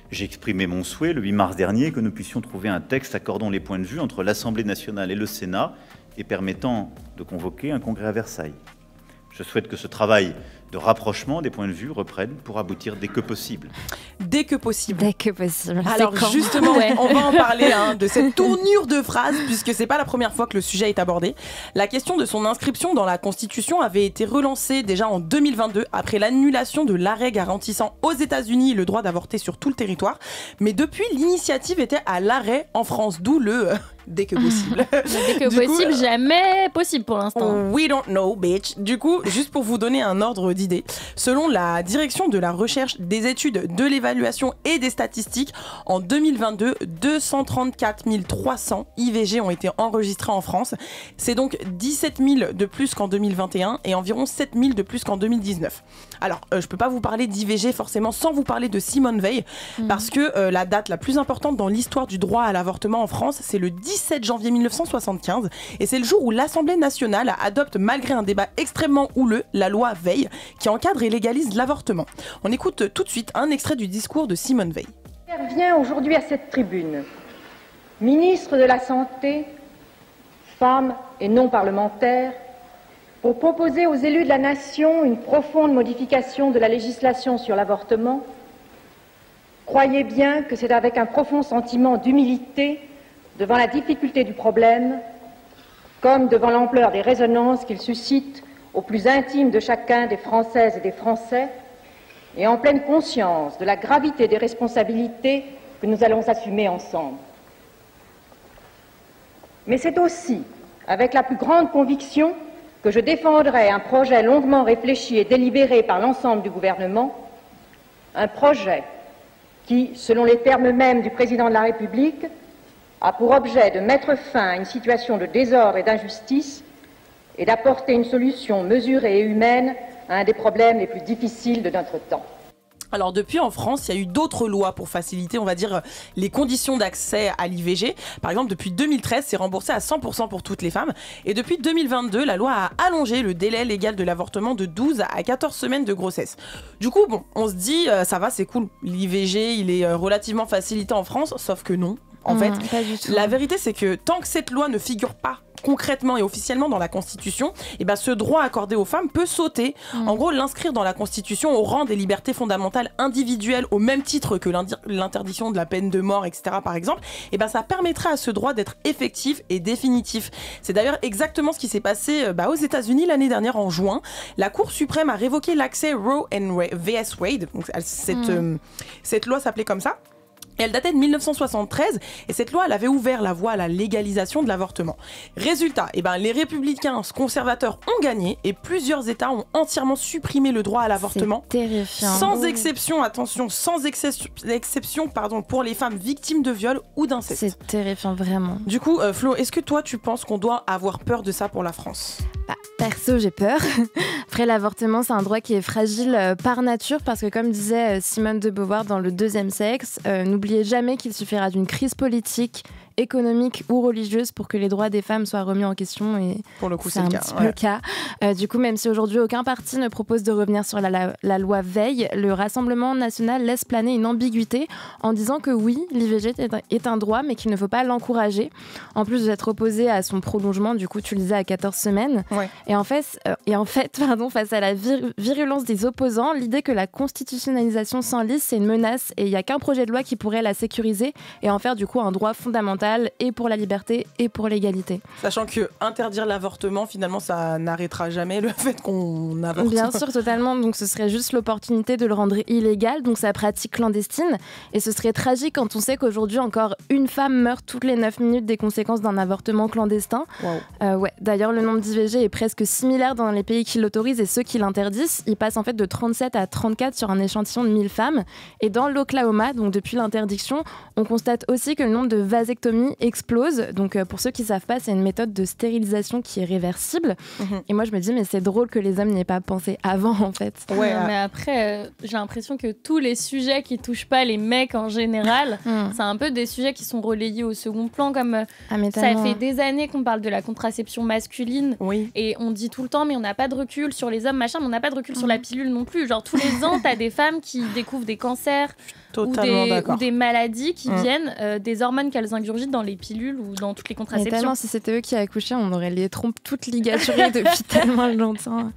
J'ai exprimé mon souhait le 8 mars dernier que nous puissions trouver un texte accordant les points de vue entre l'Assemblée nationale et le Sénat et permettant de convoquer un congrès à Versailles. Je souhaite que ce travail de rapprochement des points de vue reprenne pour aboutir dès que possible. Dès que possible. Dès que possible. Alors justement, on va en parler de cette tournure de phrase, puisque c'est pas la première fois que le sujet est abordé. La question de son inscription dans la Constitution avait été relancée déjà en 2022, après l'annulation de l'arrêt garantissant aux États-Unis le droit d'avorter sur tout le territoire. Mais depuis, l'initiative était à l'arrêt en France, d'où le... dès que possible. Dès que possible, jamais possible pour l'instant. We don't know, bitch. Du coup, juste pour vous donner un ordre d'idée, selon la direction de la recherche, des études, de l'évaluation et des statistiques, en 2022, 234 300 IVG ont été enregistrés en France. C'est donc 17 000 de plus qu'en 2021 et environ 7 000 de plus qu'en 2019. Alors, je peux pas vous parler d'IVG forcément sans vous parler de Simone Veil, parce que la date la plus importante dans l'histoire du droit à l'avortement en France, c'est le 17 janvier 1975 et c'est le jour où l'Assemblée nationale adopte, malgré un débat extrêmement houleux, la loi Veil qui encadre et légalise l'avortement. On écoute tout de suite un extrait du discours de Simone Veil. J'interviens aujourd'hui à cette tribune, ministre de la Santé, femme et non parlementaire, pour proposer aux élus de la nation une profonde modification de la législation sur l'avortement. Croyez bien que c'est avec un profond sentiment d'humilité devant la difficulté du problème, comme devant l'ampleur des résonances qu'il suscite au plus intime de chacun des Françaises et des Français, et en pleine conscience de la gravité des responsabilités que nous allons assumer ensemble. Mais c'est aussi avec la plus grande conviction que je défendrai un projet longuement réfléchi et délibéré par l'ensemble du gouvernement, un projet qui, selon les termes mêmes du président de la République, a pour objet de mettre fin à une situation de désordre et d'injustice et d'apporter une solution mesurée et humaine à un des problèmes les plus difficiles de notre temps. Alors depuis, en France, il y a eu d'autres lois pour faciliter, on va dire, les conditions d'accès à l'IVG. Par exemple, depuis 2013, c'est remboursé à 100% pour toutes les femmes. Et depuis 2022, la loi a allongé le délai légal de l'avortement de 12 à 14 semaines de grossesse. Du coup, bon, on se dit, ça va, c'est cool. L'IVG, il est relativement facilité en France, sauf que non. En fait, la vérité, c'est que tant que cette loi ne figure pas concrètement et officiellement dans la Constitution, et ben ce droit accordé aux femmes peut sauter. En gros, l'inscrire dans la Constitution au rang des libertés fondamentales individuelles au même titre que l'interdiction de la peine de mort, etc. par exemple, et ben ça permettrait à ce droit d'être effectif et définitif. C'est d'ailleurs exactement ce qui s'est passé aux États-Unis l'année dernière en juin. La Cour suprême a révoqué l'accès Roe vs Wade. Donc, cette loi s'appelait comme ça. Et elle datait de 1973 et cette loi elle avait ouvert la voie à la légalisation de l'avortement. Résultat, les républicains conservateurs ont gagné et plusieurs États ont entièrement supprimé le droit à l'avortement. C'est terrifiant. Sans exception, attention, sans exception pour les femmes victimes de viol ou d'inceste. C'est terrifiant, vraiment. Du coup, Flo, est-ce que toi tu penses qu'on doit avoir peur de ça pour la France ? Perso, j'ai peur. Après, l'avortement, c'est un droit qui est fragile par nature parce que, comme disait Simone de Beauvoir dans Le Deuxième Sexe, n'oubliez jamais qu'il suffira d'une crise politique, économique ou religieuse pour que les droits des femmes soient remis en question. Et pour le coup, c'est un petit peu le cas. Du coup, même si aujourd'hui aucun parti ne propose de revenir sur la loi Veil, le Rassemblement national laisse planer une ambiguïté en disant que oui, l'IVG est un droit, mais qu'il ne faut pas l'encourager. En plus d'être opposé à son prolongement, du coup, tu le disais, à 14 semaines. Ouais. Et en fait, face à la virulence des opposants, l'idée que la constitutionnalisation s'enlise, c'est une menace et il n'y a qu'un projet de loi qui pourrait la sécuriser et en faire du coup un droit fondamental et pour la liberté et pour l'égalité. Sachant que interdire l'avortement, finalement, ça n'arrêtera jamais le fait qu'on avorte. Bien sûr, totalement. Donc ce serait juste l'opportunité de le rendre illégal, donc sa pratique clandestine. Et ce serait tragique quand on sait qu'aujourd'hui, encore une femme meurt toutes les 9 minutes des conséquences d'un avortement clandestin. Wow. D'ailleurs, le nombre d'IVG est presque similaire dans les pays qui l'autorisent et ceux qui l'interdisent. Il passe en fait de 37 à 34 sur un échantillon de 1000 femmes. Et dans l'Oklahoma, donc depuis l'interdiction, on constate aussi que le nombre de vasectomies explose. Donc pour ceux qui ne savent pas, c'est une méthode de stérilisation qui est réversible. Et moi je me dis mais c'est drôle que les hommes n'y aient pas pensé avant en fait. Ouais, mais après j'ai l'impression que tous les sujets qui touchent pas les mecs en général, c'est un peu des sujets qui sont relayés au second plan comme ça fait des années qu'on parle de la contraception masculine et on dit tout le temps mais on n'a pas de recul sur les hommes machin, mais on n'a pas de recul sur la pilule non plus. Genre tous les ans t'as des femmes qui découvrent des cancers ou des maladies qui viennent des hormones qu'elles ingurgitent dans les pilules ou dans toutes les contraceptions. Mais tellement, si c'était eux qui accouchaient, on aurait les trompes toutes ligaturées depuis tellement longtemps.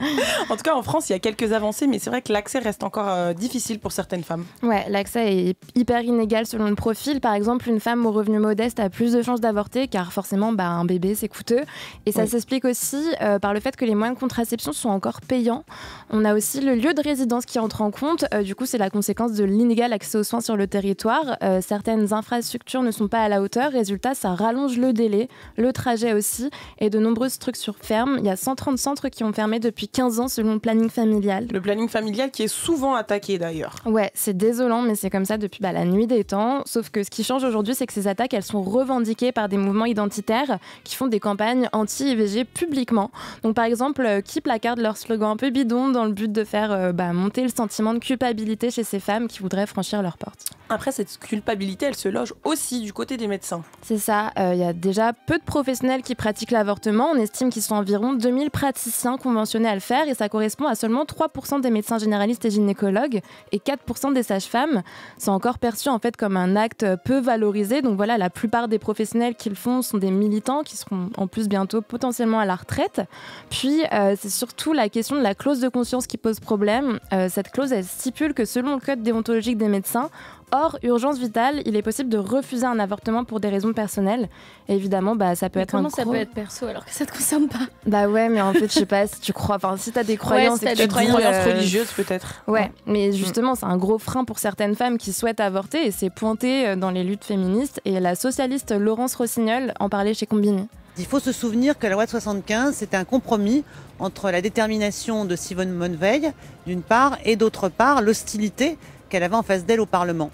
En tout cas, en France, il y a quelques avancées, mais c'est vrai que l'accès reste encore difficile pour certaines femmes. Ouais, l'accès est hyper inégal selon le profil. Par exemple, une femme aux revenus modestes a plus de chances d'avorter, car forcément, un bébé, c'est coûteux. Et ça s'explique aussi par le fait que les moyens de contraception sont encore payants. On a aussi le lieu de résidence qui entre en compte. Du coup, c'est la conséquence de l'inégal accès aux soins sur le territoire. Certaines infrastructures ne sont pas à la hauteur. Résultat, ça rallonge le délai, le trajet aussi, et de nombreuses structures ferment. Il y a 130 centres qui ont fermé depuis 15 ans selon le planning familial. Le planning familial qui est souvent attaqué d'ailleurs. Ouais, c'est désolant, mais c'est comme ça depuis la nuit des temps. Sauf que ce qui change aujourd'hui, c'est que ces attaques, elles sont revendiquées par des mouvements identitaires qui font des campagnes anti-IVG publiquement. Donc par exemple, qui placardent leur slogan un peu bidon dans le but de faire monter le sentiment de culpabilité chez ces femmes qui voudraient franchir leurs portes. Après, cette culpabilité, elle se loge aussi du côté des médecins. C'est ça, il y a déjà peu de professionnels qui pratiquent l'avortement. On estime qu'ils sont environ 2000 praticiens conventionnés à le faire et ça correspond à seulement 3% des médecins généralistes et gynécologues et 4% des sages-femmes. C'est encore perçu en fait comme un acte peu valorisé. Donc voilà, la plupart des professionnels qui le font sont des militants qui seront en plus bientôt potentiellement à la retraite. Puis c'est surtout la question de la clause de conscience qui pose problème. Cette clause, elle stipule que selon le code déontologique des médecins, hors urgence vitale, il est possible de refuser un avortement pour des raisons personnelles. Et évidemment, ça peut être comment ça peut être perso alors que ça te concerne pas? Bah ouais, mais en fait, je sais pas si tu crois. Enfin, si t'as des croyances, si t'as des croyances religieuses peut-être. Ouais, mais justement, c'est un gros frein pour certaines femmes qui souhaitent avorter et c'est pointé dans les luttes féministes. Et la socialiste Laurence Rossignol en parlait chez Combini. Il faut se souvenir que la loi de 75, c'était un compromis entre la détermination de Simone Veil, d'une part, et d'autre part, l'hostilité qu'elle avait en face d'elle au Parlement.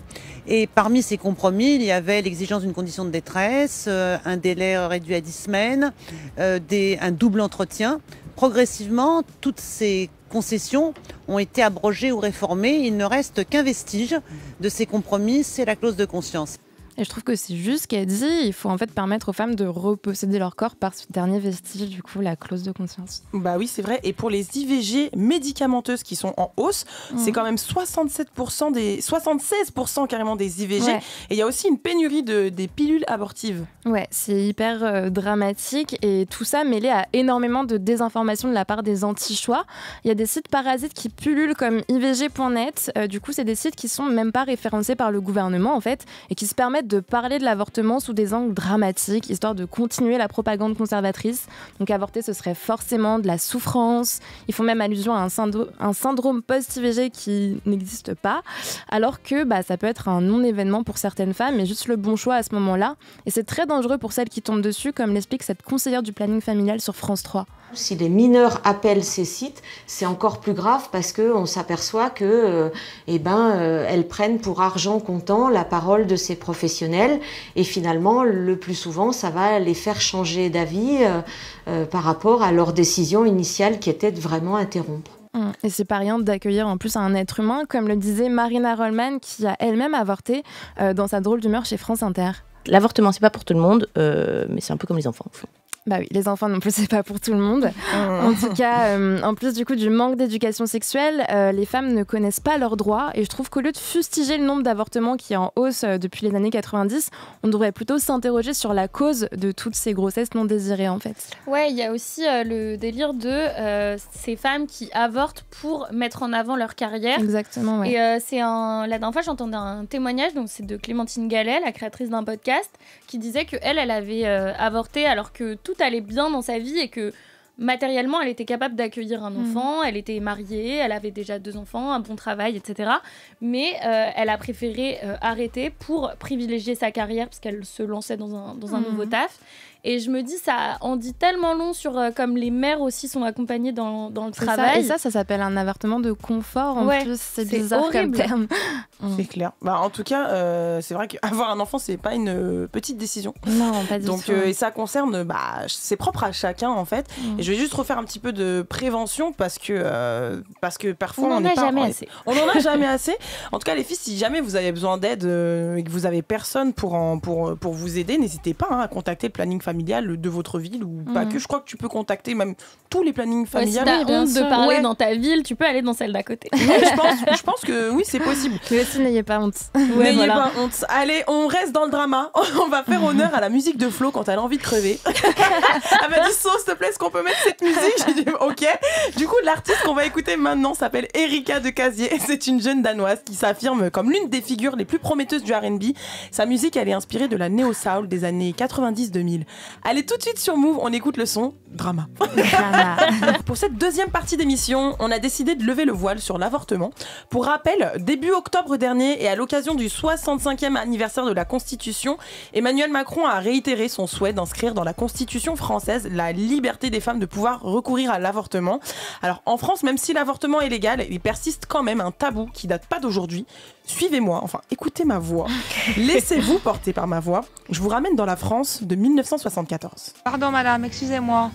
Et parmi ces compromis, il y avait l'exigence d'une condition de détresse, un délai réduit à 10 semaines, un double entretien. Progressivement, toutes ces concessions ont été abrogées ou réformées. Il ne reste qu'un vestige de ces compromis, c'est la clause de conscience. Et je trouve que c'est juste ce qu'elle dit. Il faut en fait permettre aux femmes de reposséder leur corps par ce dernier vestige, du coup, la clause de conscience. Bah oui, c'est vrai. Et pour les IVG médicamenteuses qui sont en hausse, c'est quand même 76% carrément des IVG. Ouais. Et il y a aussi une pénurie des pilules abortives. Ouais, c'est hyper dramatique. Et tout ça mêlé à énormément de désinformation de la part des anti-choix. Il y a des sites parasites qui pullulent comme ivg.net. Du coup, c'est des sites qui sont même pas référencés par le gouvernement, en fait, et qui se permettent de parler de l'avortement sous des angles dramatiques, histoire de continuer la propagande conservatrice. Donc avorter, ce serait forcément de la souffrance. Ils font même allusion à un syndrome post-IVG qui n'existe pas, alors que ça peut être un non-événement pour certaines femmes, mais juste le bon choix à ce moment-là. Et c'est très dangereux pour celles qui tombent dessus, comme l'explique cette conseillère du planning familial sur France 3. Si les mineurs appellent ces sites, c'est encore plus grave parce qu'on s'aperçoit que, elles prennent pour argent comptant la parole de ces professionnels et finalement, le plus souvent, ça va les faire changer d'avis par rapport à leur décision initiale qui était de vraiment interrompre. Et c'est pas rien d'accueillir en plus un être humain, comme le disait Marina Rollman, qui a elle-même avorté dans sa drôle d'humeur chez France Inter. L'avortement, c'est pas pour tout le monde, mais c'est un peu comme les enfants. Bah oui, les enfants non plus, c'est pas pour tout le monde. En tout cas, en plus du coup du manque d'éducation sexuelle, les femmes ne connaissent pas leurs droits. Et je trouve qu'au lieu de fustiger le nombre d'avortements qui est en hausse depuis les années 90, on devrait plutôt s'interroger sur la cause de toutes ces grossesses non désirées en fait. Ouais, il y a aussi le délire de ces femmes qui avortent pour mettre en avant leur carrière. Exactement, ouais. Et la dernière fois, j'entendais un témoignage, donc c'est de Clémentine Gallet, la créatrice d'un podcast, qui disait qu'elle avait avorté alors que tout allait bien dans sa vie et que matériellement, elle était capable d'accueillir un enfant, elle était mariée, elle avait déjà 2 enfants, un bon travail, etc. Mais elle a préféré arrêter pour privilégier sa carrière parce qu'elle se lançait dans un nouveau taf. Et je me dis, ça en dit tellement long sur comme les mères aussi sont accompagnées dans le travail. Ça s'appelle un avortement de confort en plus. C'est bizarre horrible comme terme. C'est clair. En tout cas, c'est vrai qu'avoir un enfant, c'est pas une petite décision. Non, pas du tout. Donc, et ça concerne, c'est propre à chacun en fait. Et je vais juste refaire un petit peu de prévention parce que parfois on n'en a jamais assez. On n'en a jamais assez. En tout cas, les filles, si jamais vous avez besoin d'aide et que vous avez personne pour vous aider, n'hésitez pas à contacter le planning familial de votre ville ou pas que. Je crois que tu peux contacter même tous les plannings familiales. Si t'as honte de parler dans ta ville, tu peux aller dans celle d'à côté. Je pense que oui, c'est possible. Mais aussi, n'ayez pas honte. N'ayez pas honte. Allez, on reste dans le drama. On va faire honneur à la musique de Flo quand elle a envie de crever. Elle m'a dit, s'il te plaît, est-ce qu'on peut mettre cette musique? J'ai dit, ok. Du coup, l'artiste qu'on va écouter maintenant s'appelle Erika de Casier. C'est une jeune danoise qui s'affirme comme l'une des figures les plus prometteuses du R&B. Sa musique, elle est inspirée de la néo-soul des années 90-2000. Allez, tout de suite sur Move, on écoute le son Drama. Pour cette deuxième partie d'émission, on a décidé de lever le voile sur l'avortement. Pour rappel, début octobre dernier et à l'occasion du 65e anniversaire de la Constitution, Emmanuel Macron a réitéré son souhait d'inscrire dans la Constitution française la liberté des femmes de pouvoir recourir à l'avortement. Alors en France, même si l'avortement est légal, il persiste quand même un tabou qui date pas d'aujourd'hui. Suivez-moi, enfin écoutez ma voix. Laissez-vous porter par ma voix. Je vous ramène dans la France de 1974. Pardon madame, excusez-moi.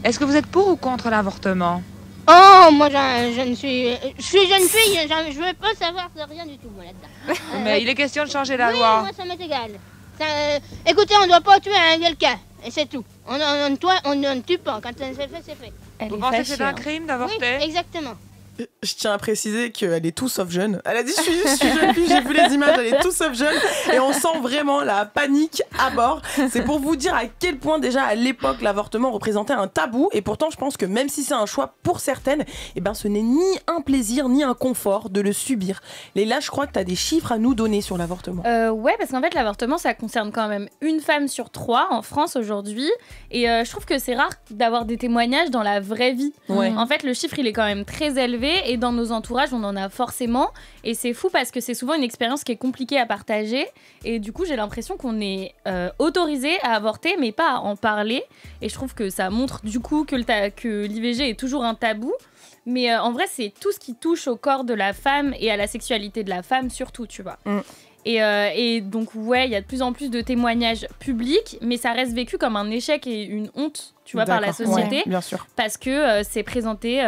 Est-ce que vous êtes pour ou contre l'avortement? Oh, moi je suis jeune fille, je veux pas savoir de rien du tout moi là-dedans. Mais il est question de changer la oui, loi. Moi ça m'est égal. Écoutez, on doit pas tuer quelqu'un, et c'est tout. On ne tue pas, quand c'est fait, c'est fait. Vous pensez que c'est un crime d'avorter? Oui, exactement. Je tiens à préciser qu'elle est tout sauf jeune. Elle a dit je suis jeune fille, j'ai vu les images, elle est tout sauf jeune. Et on sent vraiment la panique à bord. C'est pour vous dire à quel point déjà à l'époque l'avortement représentait un tabou. Et pourtant je pense que même si c'est un choix pour certaines, ce n'est ni un plaisir ni un confort de le subir. Léla, je crois que tu as des chiffres à nous donner sur l'avortement. Ouais, parce qu'en fait l'avortement ça concerne quand même 1 femme sur 3 en France aujourd'hui. Et je trouve que c'est rare d'avoir des témoignages dans la vraie vie. Ouais. En fait le chiffre il est quand même très élevé. Et dans nos entourages, on en a forcément. Et c'est fou parce que c'est souvent une expérience qui est compliquée à partager. Et du coup, j'ai l'impression qu'on est autorisé à avorter, mais pas à en parler. Et je trouve que ça montre du coup que l'IVG est toujours un tabou. Mais en vrai, c'est tout ce qui touche au corps de la femme et à la sexualité de la femme surtout, tu vois. Et donc, ouais, il y a de plus en plus de témoignages publics, mais ça reste vécu comme un échec et une honte, tu vois, par la société. Ouais, bien sûr. Parce que c'est présenté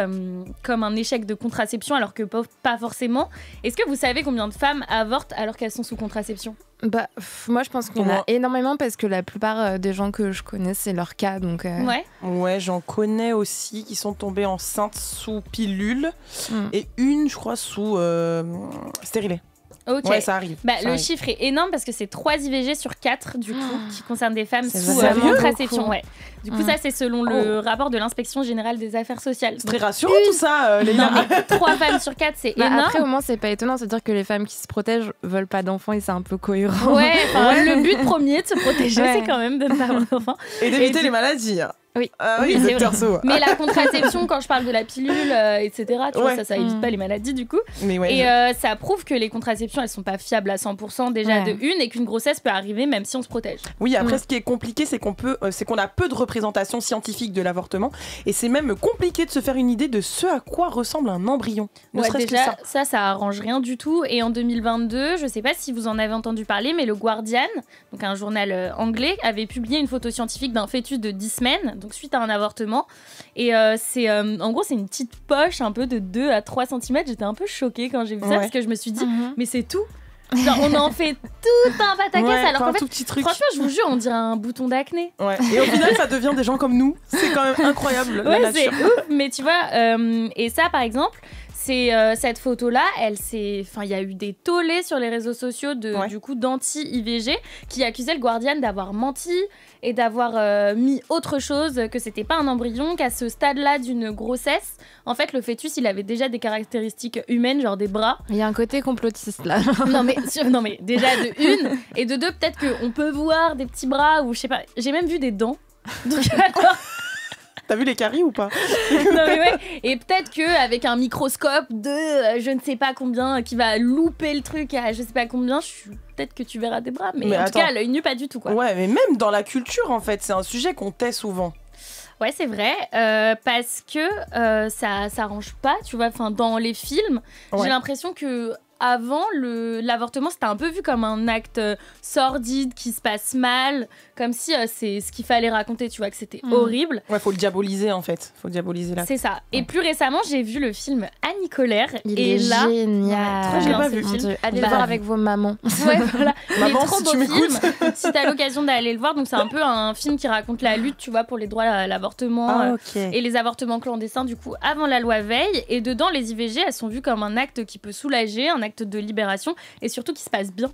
comme un échec de contraception, alors que pas forcément. Est-ce que vous savez combien de femmes avortent alors qu'elles sont sous contraception? Moi, je pense qu'il y en a énormément parce que la plupart des gens que je connais, c'est leur cas. Donc, Ouais, j'en connais aussi qui sont tombées enceintes sous pilule et une, je crois, sous stérilet. Ok. Ouais, ça arrive. Bah, ça le arrive. chiffre est énorme parce que c'est 3 IVG sur 4 du coup qui concernent des femmes C'est sous vraiment contraception. beaucoup. Ouais. Du coup, ça c'est selon le rapport de l'inspection générale des affaires sociales. C'est très rassurant tout ça, les Non, gars. mais 3 femmes sur 4, c'est énorme. Après, au moins, c'est pas étonnant. C'est-à-dire que les femmes qui se protègent veulent pas d'enfants et c'est un peu cohérent. Ouais, le but premier de se protéger, c'est quand même de ne pas avoir d'enfants. Et d'éviter les maladies. Oui, oui, c'est docteur vrai. So. Mais la contraception, quand je parle de la pilule, etc., tu vois, ça évite pas les maladies du coup. Mais ouais, et ça prouve que les contraceptions, elles sont pas fiables à 100% déjà de une, et qu'une grossesse peut arriver même si on se protège. Oui, après, ce qui est compliqué, c'est qu'on a peu de représentation scientifique de l'avortement, et c'est même compliqué de se faire une idée de ce à quoi ressemble un embryon. Ne Ouais, serait-ce que déjà, ça arrange rien du tout. Et en 2022, je sais pas si vous en avez entendu parler, mais le Guardian, donc un journal anglais, avait publié une photo scientifique d'un fœtus de 10 semaines, donc suite à un avortement. Et en gros, c'est une petite poche un peu de 2 à 3 cm. J'étais un peu choquée quand j'ai vu ça parce que je me suis dit, mais c'est tout. Genre, on en fait tout un pataquès alors qu'en fait, tout petit truc. franchement, je vous jure, on dirait un bouton d'acné. Ouais. Et au final, ça devient des gens comme nous. C'est quand même incroyable, la Ouais, c'est nature. ouf. Mais tu vois, et ça, par exemple, c'est cette photo-là, il y a eu des tollés sur les réseaux sociaux du coup d'anti-IVG qui accusaient le Guardian d'avoir menti et d'avoir mis autre chose, que c'était pas un embryon, qu'à ce stade-là d'une grossesse, en fait, le fœtus, il avait déjà des caractéristiques humaines, genre des bras. Il y a un côté complotiste là. non mais déjà de une, et de deux, peut-être qu'on peut voir des petits bras ou je sais pas, j'ai même vu des dents. Donc alors... T'as vu les caries ou pas? Non mais ouais, et peut-être qu'avec un microscope de je ne sais pas combien qui va louper le truc à je sais pas combien, peut-être que tu verras des bras, mais en tout cas à l'œil nu pas du tout quoi. Ouais, mais même dans la culture en fait, c'est un sujet qu'on tait souvent. Ouais, c'est vrai, parce que ça s'arrange pas, tu vois, dans les films, j'ai l'impression que avant, l'avortement, c'était un peu vu comme un acte sordide qui se passe mal, comme si c'est ce qu'il fallait raconter, tu vois, que c'était horrible. Ouais, faut le diaboliser en fait. Faut diaboliser là. C'est ça. Et plus récemment, j'ai vu le film Annie Colère. Il est génial. Trop Je l'ai bien, pas ce vu. film. Allez le voir avec vos mamans. Ouais, voilà. Maman, mais trop si beau tu m'écoutes. film. Si t'as l'occasion d'aller le voir, donc c'est un peu un film qui raconte la lutte, tu vois, pour les droits à l'avortement et les avortements clandestins, du coup, avant la loi Veil. Et dedans, les IVG, elles sont vues comme un acte qui peut soulager, un acte de libération, et surtout qui se passe bien.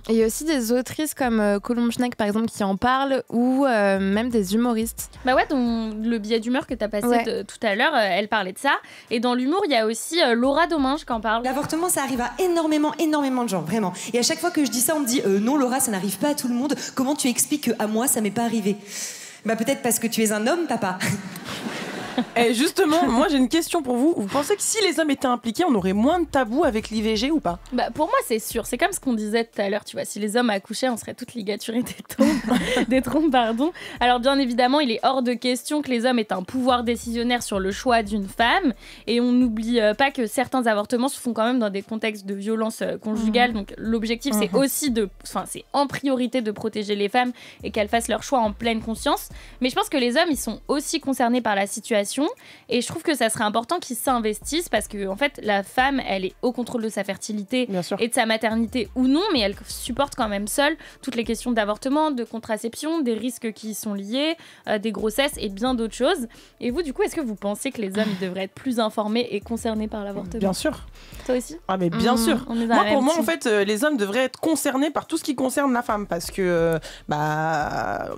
Et il y a aussi des autrices comme Colombe Schneck, par exemple, qui en parlent, ou même des humoristes. Bah ouais, dans le billet d'humeur que t'as passé tout à l'heure, elle parlait de ça. Et dans l'humour, il y a aussi Laura Domingue qui en parle. L'avortement, ça arrive à énormément de gens, vraiment. Et à chaque fois que je dis ça, on me dit non Laura, ça n'arrive pas à tout le monde. Comment tu expliques qu'à moi, ça m'est pas arrivé? Bah peut-être parce que tu es un homme, papa. Et justement, moi j'ai une question pour vous. Vous pensez que si les hommes étaient impliqués, on aurait moins de tabous avec l'IVG ou pas? Bah pour moi c'est sûr, c'est comme ce qu'on disait tout à l'heure, tu vois, si les hommes accouchaient, on serait toutes ligaturées des trompes, pardon. Alors bien évidemment, il est hors de question que les hommes aient un pouvoir décisionnaire sur le choix d'une femme, et on n'oublie pas que certains avortements se font quand même dans des contextes de violence conjugale, donc l'objectif c'est aussi c'est en priorité de protéger les femmes et qu'elles fassent leur choix en pleine conscience, mais je pense que les hommes ils sont aussi concernés par la situation. Et je trouve que ça serait important qu'ils s'investissent parce que en fait la femme elle est au contrôle de sa fertilité et de sa maternité ou non, mais elle supporte quand même seule toutes les questions d'avortement, de contraception, des risques qui y sont liés, des grossesses et bien d'autres choses. Et vous du coup, est-ce que vous pensez que les hommes ils devraient être plus informés et concernés par l'avortement? Bien sûr. Toi aussi? Ah mais bien sûr. Pour moi en fait les hommes devraient être concernés par tout ce qui concerne la femme parce que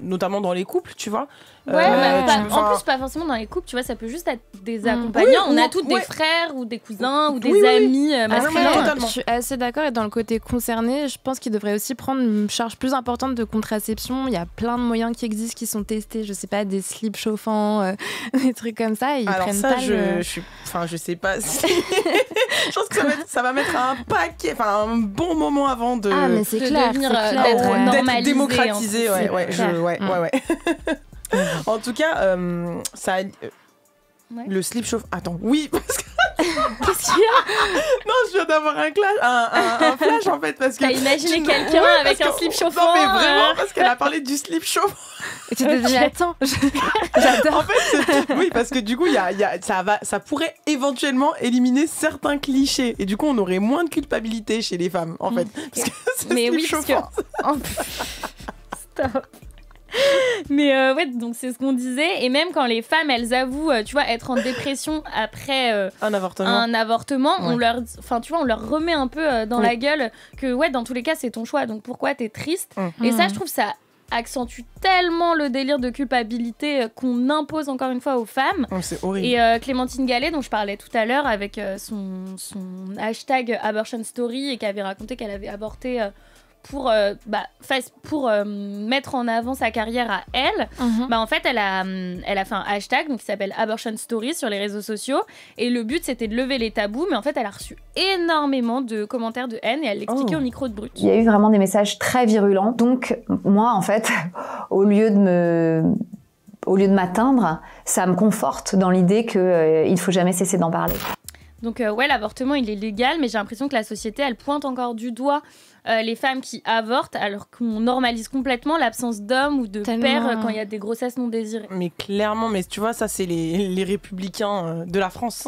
notamment dans les couples, tu vois. En plus pas forcément dans les couples, tu vois, ça peut juste être des accompagnants. On a tous des frères ou des cousins ou des amis masculins. Je suis assez d'accord, et dans le côté concerné, je pense qu'ils devraient aussi prendre une charge plus importante de contraception. Il y a plein de moyens qui existent, qui sont testés, je sais pas, des slips chauffants, des trucs comme ça. Et ils alors prennent ça, pas je sais pas si... je pense que ça va mettre un paquet, un bon moment avant de... Ah mais c'est clair, d'être démocratisé, ouais. En tout cas, ça... Le slip chauffe. Attends, oui, parce que. Qu'est-ce qu'il y a? Non, je viens d'avoir un flash en fait. Parce que. T'as imaginé quelqu'un avec un slip chauffant? Non, mais vraiment, parce qu'elle a parlé du slip chauffant. Et tu te dis, attends, j'adore. En fait, oui, parce que du coup, ça pourrait éventuellement éliminer certains clichés. Et du coup, on aurait moins de culpabilité chez les femmes, en fait. Parce que mais slip oui, chauffant. Stop. Mais ouais, donc c'est ce qu'on disait. Et même quand les femmes, elles avouent, tu vois, être en dépression après un avortement, on leur remet un peu dans la gueule que ouais, dans tous les cas, c'est ton choix. Donc pourquoi t'es triste? Et ça, je trouve ça accentue tellement le délire de culpabilité qu'on impose encore une fois aux femmes. C'est horrible. Et Clémentine Gallet, dont je parlais tout à l'heure, avec son hashtag Abortion Story, et qui avait raconté qu'elle avait avorté pour mettre en avant sa carrière à elle, en fait, elle a fait un hashtag donc, qui s'appelle Abortion Story sur les réseaux sociaux. Et le but, c'était de lever les tabous. Mais en fait, elle a reçu énormément de commentaires de haine et elle l'expliquait au micro de Brut. Il y a eu vraiment des messages très virulents. Donc, moi, en fait, au lieu de m'atteindre, ça me conforte dans l'idée qu'il ne faut jamais cesser d'en parler. Donc ouais, l'avortement, il est légal, mais j'ai l'impression que la société, elle pointe encore du doigt les femmes qui avortent, alors qu'on normalise complètement l'absence d'hommes ou de pères quand il y a des grossesses non désirées. Mais clairement, mais tu vois, ça c'est les républicains de la France,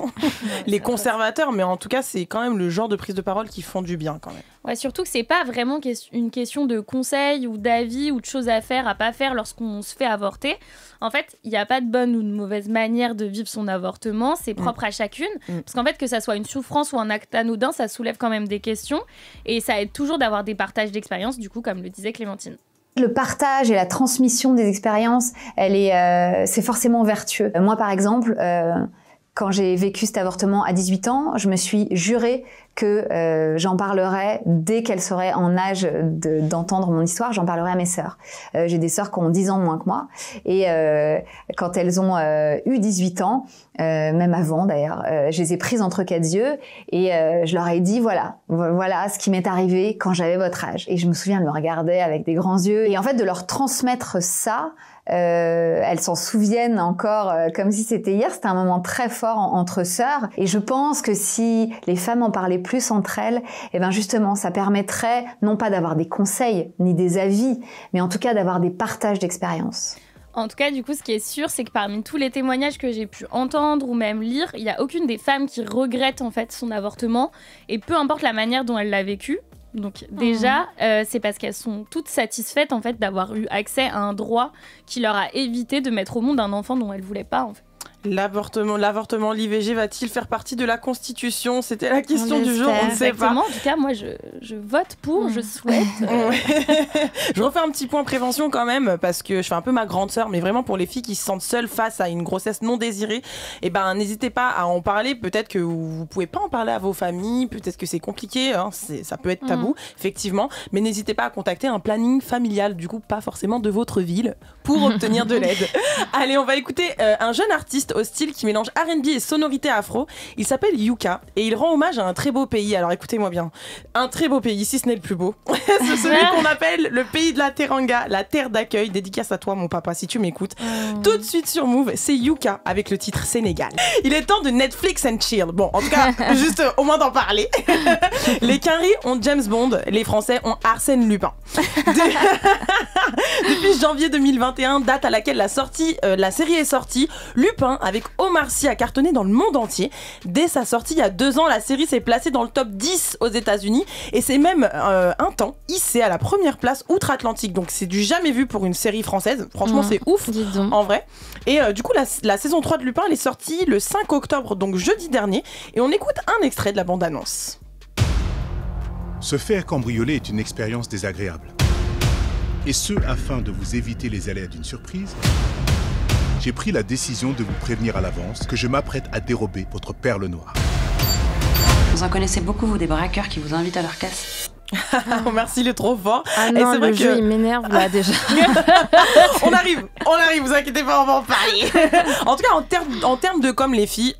les conservateurs, mais en tout cas, c'est quand même le genre de prise de parole qui font du bien quand même. Ouais, surtout que c'est pas vraiment une question de conseils ou d'avis ou de choses à faire, à pas faire lorsqu'on se fait avorter. En fait, il n'y a pas de bonne ou de mauvaise manière de vivre son avortement, c'est propre à chacune. Parce qu'en fait, que ça soit une souffrance ou un acte anodin, ça soulève quand même des questions. Et ça aide toujours d'avoir des partages d'expériences, du coup, comme le disait Clémentine. Le partage et la transmission des expériences, c'est forcément vertueux. Moi, par exemple, quand j'ai vécu cet avortement à 18 ans, je me suis juré que j'en parlerais dès qu'elles seraient en âge d'entendre mon histoire, j'en parlerai à mes sœurs. J'ai des sœurs qui ont 10 ans moins que moi. Et quand elles ont eu 18 ans, même avant d'ailleurs, je les ai prises entre quatre yeux et je leur ai dit voilà ce qui m'est arrivé quand j'avais votre âge. Et je me souviens de me regarder avec des grands yeux. Et en fait, de leur transmettre ça, elles s'en souviennent encore comme si c'était hier. C'était un moment très fort entre sœurs. Et je pense que si les femmes en parlaient plus entre elles, et ben justement, ça permettrait non pas d'avoir des conseils ni des avis, mais en tout cas d'avoir des partages d'expériences. En tout cas, du coup, ce qui est sûr, c'est que parmi tous les témoignages que j'ai pu entendre ou même lire, il n'y a aucune des femmes qui regrette en fait son avortement, et peu importe la manière dont elle l'a vécu. Donc déjà, c'est parce qu'elles sont toutes satisfaites en fait d'avoir eu accès à un droit qui leur a évité de mettre au monde un enfant dont elles voulaient pas en fait. L'avortement, l'IVG va-t-il faire partie de la Constitution? C'était la question du jour, on ne sait pas. En tout cas, moi, je vote pour, je souhaite. Je refais un petit point prévention quand même, parce que je fais un peu ma grande sœur, mais vraiment pour les filles qui se sentent seules face à une grossesse non désirée, eh ben, n'hésitez pas à en parler. Peut-être que vous ne pouvez pas en parler à vos familles, peut-être que c'est compliqué, hein, ça peut être tabou, effectivement, mais n'hésitez pas à contacter un planning familial, du coup, pas forcément de votre ville, pour obtenir de l'aide. Allez, on va écouter un jeune artiste au style qui mélange R&B et sonorité afro. Il s'appelle Yuka et il rend hommage à un très beau pays. Alors écoutez-moi bien, un très beau pays, si ce n'est le plus beau. C'est celui qu'on appelle le pays de la Teranga, la terre d'accueil. Dédicace à toi mon papa si tu m'écoutes. Tout de suite sur Move, c'est Yuka avec le titre Sénégal. Il est temps de Netflix and chill. Bon, en tout cas, juste au moins d'en parler. Les Quinri ont James Bond, les Français ont Arsène Lupin. Depuis janvier 2021, date à laquelle la série est sortie, Lupin avec Omar Sy a cartonné dans le monde entier. Dès sa sortie il y a 2 ans, la série s'est placée dans le top 10 aux États-Unis et c'est même un temps hissée à la première place outre-Atlantique. Donc c'est du jamais vu pour une série française. Franchement, c'est ouf en vrai. Et du coup, la saison 3 de Lupin, elle est sortie le 5 octobre, donc jeudi dernier. Et on écoute un extrait de la bande-annonce. Se faire cambrioler est une expérience désagréable. Et ce, afin de vous éviter les aléas d'une surprise, j'ai pris la décision de vous prévenir à l'avance que je m'apprête à dérober votre perle noire. Vous en connaissez beaucoup, vous, des braqueurs qui vous invitent à leur casse? Merci, il est trop fort. Ah non, le jeu il m'énerve là déjà. on arrive, vous inquiétez pas, on va en parler. En tout cas, en termes de com, les filles,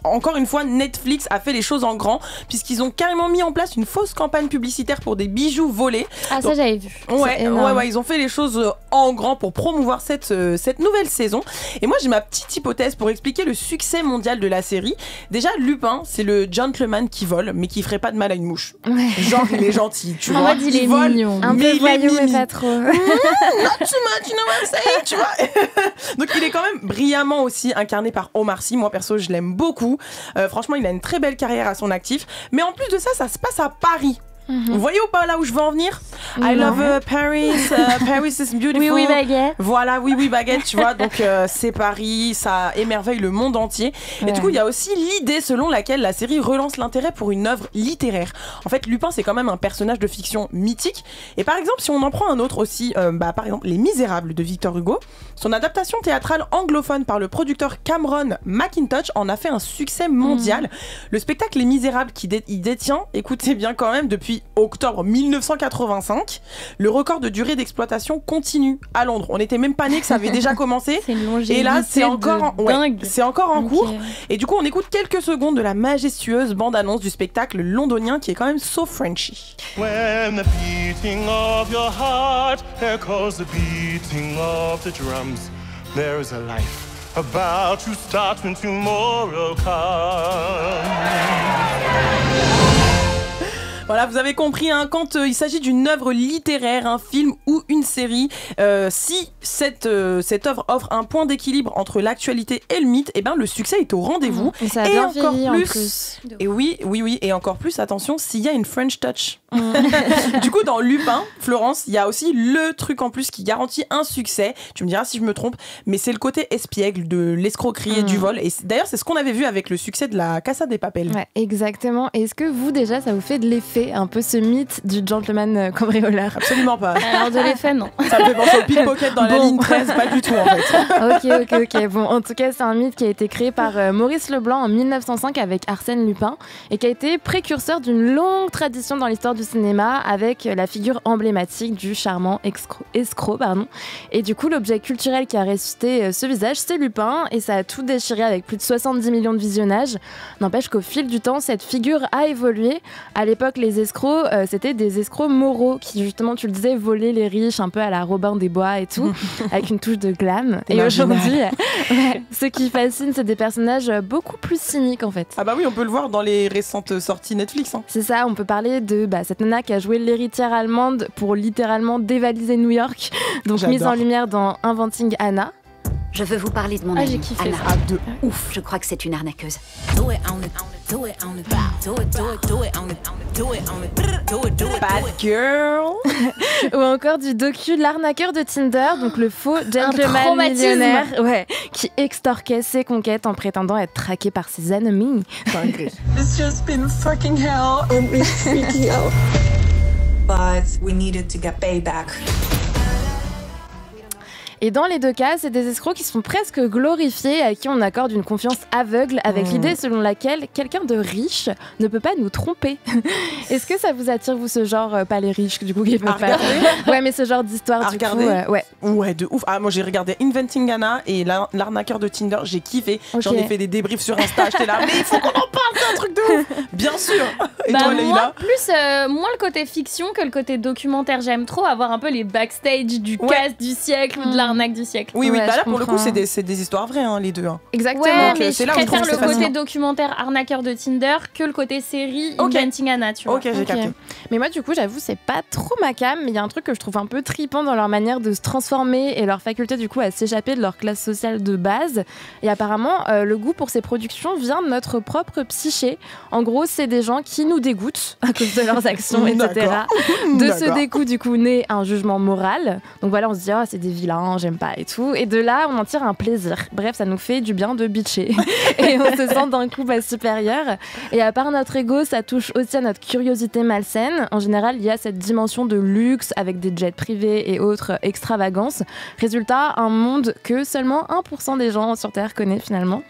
encore une fois, Netflix a fait les choses en grand, puisqu'ils ont carrément mis en place une fausse campagne publicitaire pour des bijoux volés. Ah, ça j'avais vu. Ouais, ils ont fait les choses en grand pour promouvoir cette nouvelle saison. Et moi, j'ai ma petite hypothèse pour expliquer le succès mondial de la série. Déjà, Lupin, c'est le gentleman qui vole, mais qui ferait pas de mal à une mouche. Ouais. Genre, il est gentil, tu vois. En mode, il est mignon. Un peu voyou, mais pas trop. Not too much, you know what I'm saying, tu vois. Donc, il est quand même brillamment aussi incarné par Omar Sy. Moi, perso, je l'aime beaucoup. Franchement, il a une très belle carrière à son actif. Mais en plus de ça, ça se passe à Paris. Vous voyez ou pas là où je veux en venir? I love Paris, Paris is beautiful. Oui, oui, baguette. Voilà, oui, oui, baguette, tu vois. Donc, c'est Paris, ça émerveille le monde entier. Et du coup, il y a aussi l'idée selon laquelle la série relance l'intérêt pour une œuvre littéraire. En fait, Lupin, c'est quand même un personnage de fiction mythique. Et par exemple, si on en prend un autre aussi, par exemple, Les Misérables de Victor Hugo, son adaptation théâtrale anglophone par le producteur Cameron McIntosh en a fait un succès mondial. Le spectacle Les Misérables, il détient, écoutez bien quand même, depuis octobre 1985, le record de durée d'exploitation continue à Londres. On n'était même pas nés que ça avait déjà commencé. Et là, c'est encore, c'est encore en cours. Et du coup, on écoute quelques secondes de la majestueuse bande-annonce du spectacle londonien qui est quand même so Frenchy. When the beating of your heart echoes the beating of the drums, there is a life about to start when tomorrow comes. Voilà, vous avez compris, hein, quand il s'agit d'une œuvre littéraire, un film ou une série, si cette œuvre offre un point d'équilibre entre l'actualité et le mythe, et ben le succès est au rendez-vous. Et ça a bien vieilli en plus. Et oui, et encore plus, attention, s'il y a une French touch. Du coup, dans Lupin, Florence, il y a aussi le truc en plus qui garantit un succès. Tu me diras si je me trompe, mais c'est le côté espiègle de l'escroquerie et du vol. Et d'ailleurs, c'est ce qu'on avait vu avec le succès de la Casa de Papel. Ouais, exactement. Et est-ce que vous, déjà, ça vous fait de l'effet, un peu ce mythe du gentleman cambrioleur? Absolument pas. Alors de l'effet, non. Ça me fait penser au pickpocket dans la ligne 13, pas du tout en fait. Ok. Bon, en tout cas, c'est un mythe qui a été créé par Maurice Leblanc en 1905 avec Arsène Lupin et qui a été précurseur d'une longue tradition dans l'histoire du cinéma avec la figure emblématique du charmant escroc. Et du coup, l'objet culturel qui a ressuscité ce visage, c'est Lupin, et ça a tout déchiré avec plus de 70 millions de visionnages. N'empêche qu'au fil du temps, cette figure a évolué. À l'époque, les escrocs, c'était des escrocs moraux qui, justement, tu le disais, volaient les riches un peu à la Robin des Bois et tout, avec une touche de glam. Et aujourd'hui, ce qui fascine, c'est des personnages beaucoup plus cyniques en fait. Ah bah oui, on peut le voir dans les récentes sorties Netflix. Hein. C'est ça, on peut parler de cette nana qui a joué l'héritière allemande pour littéralement dévaliser New York, donc mise en lumière dans Inventing Anna. Je veux vous parler de mon amie, j'ai kiffé Anna. Ah, de ouf. Je crois que c'est une arnaqueuse. Bad girl. Ou encore du docu L'arnaqueur de Tinder, donc le faux gentleman millionnaire qui extorquait ses conquêtes en prétendant être traqué par ses ennemis. It's just been fucking hell and we're freaking out. But we needed to get payback. Et dans les deux cas, c'est des escrocs qui sont presque glorifiés, à qui on accorde une confiance aveugle, avec l'idée selon laquelle quelqu'un de riche ne peut pas nous tromper. Est-ce que ça vous attire, vous, ce genre, pas les riches, du coup, qui peuvent pas... Ouais, mais ce genre d'histoire, du coup, ouais, de ouf. Ah, moi, j'ai regardé Inventing Anna et l'arnaqueur de Tinder, j'ai kiffé. J'en ai fait des débriefs sur Insta, j'étais là, mais il faut qu'on en parle, c'est un truc de ouf. Bien sûr. Et toi, Leïla? Moins le côté fiction que le côté documentaire. J'aime trop avoir un peu les backstage du casse du siècle ou de l'arnaque du siècle. Oui, bah là, pour le coup, c'est des histoires vraies, hein, les deux. Hein. Exactement. Ouais, donc, mais c'est je là où préfère je trouve le que c'est côté documentaire arnaqueur de Tinder que le côté série Inventing Anna, tu vois. Ok, j'ai capté. Mais moi, du coup, j'avoue, c'est pas trop ma cam, mais il y a un truc que je trouve un peu trippant dans leur manière de se transformer et leur faculté, du coup, à s'échapper de leur classe sociale de base. Et apparemment, le goût pour ces productions vient de notre propre psyché. En gros, c'est des gens qui nous dégoûtent à cause de leurs actions, etc. De ce dégoût, du coup, naît un jugement moral. Donc voilà, on se dit, oh, c'est des vilains, j'aime pas et tout. Et de là, on en tire un plaisir. Bref, ça nous fait du bien de bitcher. Et on se sent d'un coup supérieur. Et à part notre ego, ça touche aussi à notre curiosité malsaine. En général, il y a cette dimension de luxe avec des jets privés et autres extravagances. Résultat, un monde que seulement 1% des gens sur Terre connaît finalement.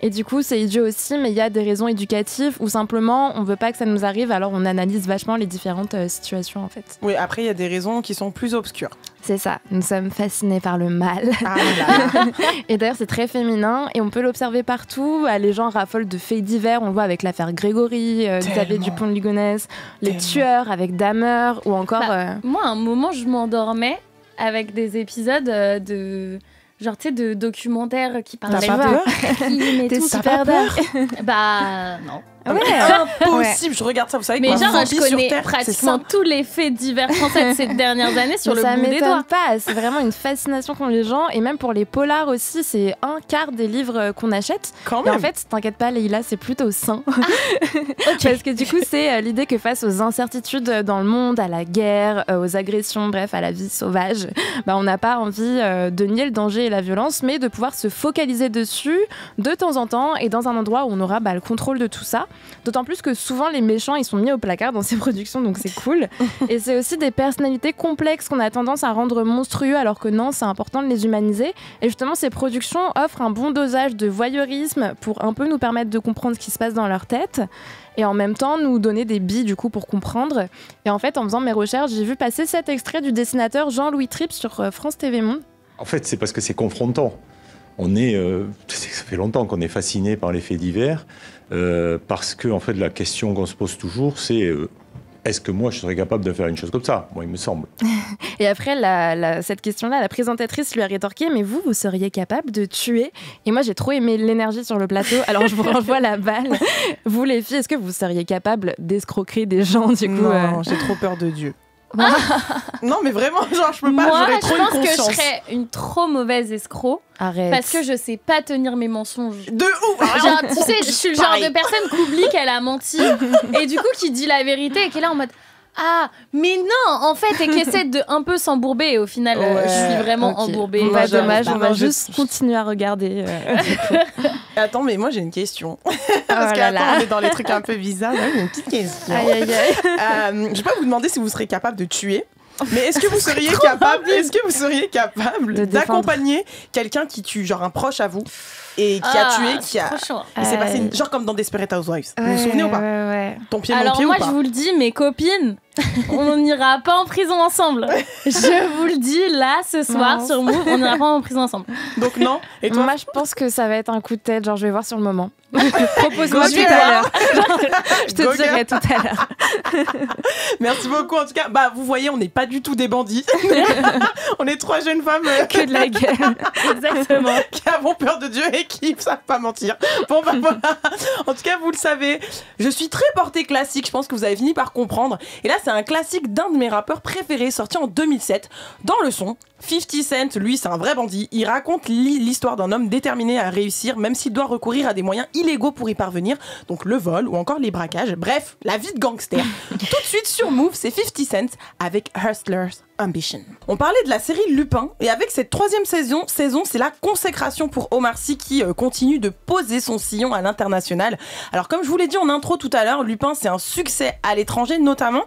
Et du coup, c'est idiot aussi, mais il y a des raisons éducatives ou simplement on veut pas que ça nous arrive, alors on analyse vachement les différentes situations en fait. Oui, après il y a des raisons qui sont plus obscures. C'est ça, nous sommes fascinés par le mal. Et d'ailleurs, c'est très féminin et on peut l'observer partout. Les gens raffolent de faits divers. On le voit avec l'affaire Grégory, Xavier Dupont de Ligonnès, les tueurs avec Dahmer ou encore... Moi, à un moment, je m'endormais avec des épisodes de... Genre, tu sais, de documentaires qui parlaient de crime et tout. T'es super peur. Bah, non. Ouais. Impossible, je regarde ça, vous savez. Mais genre, je connais pratiquement tous les faits divers français de ces dernières années sur le bout des doigts. Ça m'étonne pas, c'est vraiment une fascination qu'ont les gens. Et même pour les polars aussi, c'est un quart des livres qu'on achète. Quand même. Et en fait, t'inquiète pas, Leïla, c'est plutôt sain. Parce que du coup, c'est l'idée que face aux incertitudes dans le monde, à la guerre, aux agressions, bref, à la vie sauvage, on n'a pas envie de nier le danger et la violence, mais de pouvoir se focaliser dessus de temps en temps et dans un endroit où on aura le contrôle de tout ça. D'autant plus que souvent les méchants ils sont mis au placard dans ces productions, donc c'est cool. Et c'est aussi des personnalités complexes qu'on a tendance à rendre monstrueux, alors que non, c'est important de les humaniser. Et justement, ces productions offrent un bon dosage de voyeurisme pour un peu nous permettre de comprendre ce qui se passe dans leur tête et en même temps nous donner des billes du coup pour comprendre. Et en fait, en faisant mes recherches, j'ai vu passer cet extrait du dessinateur Jean-Louis Tripp sur France TV Monde. En fait, c'est parce que c'est confrontant. Ça fait longtemps qu'on est fasciné par les faits divers, parce que en fait, la question qu'on se pose toujours, c'est est-ce que moi je serais capable de faire une chose comme ça ? Moi, il me semble. Et après, cette question-là, la présentatrice lui a rétorqué, mais vous seriez capable de tuer ? Et moi, j'ai trop aimé l'énergie sur le plateau, alors je vous renvoie la balle. Vous, les filles, est-ce que vous seriez capable d'escroquer des gens du coup ? Non, j'ai trop peur de Dieu. Non mais vraiment, genre je peux pas, j'aurais trop une conscience. Moi je pense que je serais une trop mauvaise escroc. Arrête. Parce que je sais pas tenir mes mensonges. De ouf. Genre, tu sais, je suis le genre de personne qui oublie qu'elle a menti et du coup qui dit la vérité et qui est là en mode mais non en fait, et qui essaie de un peu s'embourber et au final je suis vraiment embourbée. Pas dommage, on va juste continuer à regarder. Attends, mais moi j'ai une question. Parce on est dans les trucs un peu bizarres. J'ai une petite question. Aïe. Je vais pas vous demander si vous serez capable de tuer. Mais est-ce que vous seriez capable d'accompagner quelqu'un qui tue, genre un proche à vous et qui a tué, qui a. Il s'est passé genre comme dans Desperate Housewives. Vous vous souvenez ou pas? Ton pied, mon pied ou pas? Alors moi je vous le dis, mes copines, on n'ira pas en prison ensemble. Je vous le dis là ce soir sur Move, on n'ira pas en prison ensemble. Donc non. Et toi? Moi je pense que ça va être un coup de tête, genre je vais voir sur le moment. Propose-moi tout à l'heure. Je te dirai tout à l'heure. Merci beaucoup. En tout cas, vous voyez, on n'est pas du tout des bandits. On est trois jeunes femmes que de la gueule. Exactement. Qui avons peur de Dieu et qui ne savent pas mentir. Bon, voilà. En tout cas, vous le savez, je suis très portée classique. Je pense que vous avez fini par comprendre. Et là, c'est un classique d'un de mes rappeurs préférés, sorti en 2007. Dans le son, 50 Cent, lui, c'est un vrai bandit. Il raconte l'histoire d'un homme déterminé à réussir, même s'il doit recourir à des moyens illégaux pour y parvenir. Donc le vol ou encore les braquages. Bref, la vie de gangster. Tout de suite sur Move, c'est 50 Cent avec Hustler's Ambition. On parlait de la série Lupin, et avec cette 3e saison, c'est la consécration pour Omar Sy qui continue de poser son sillon à l'international. Alors comme je vous l'ai dit en intro tout à l'heure, Lupin, c'est un succès à l'étranger, notamment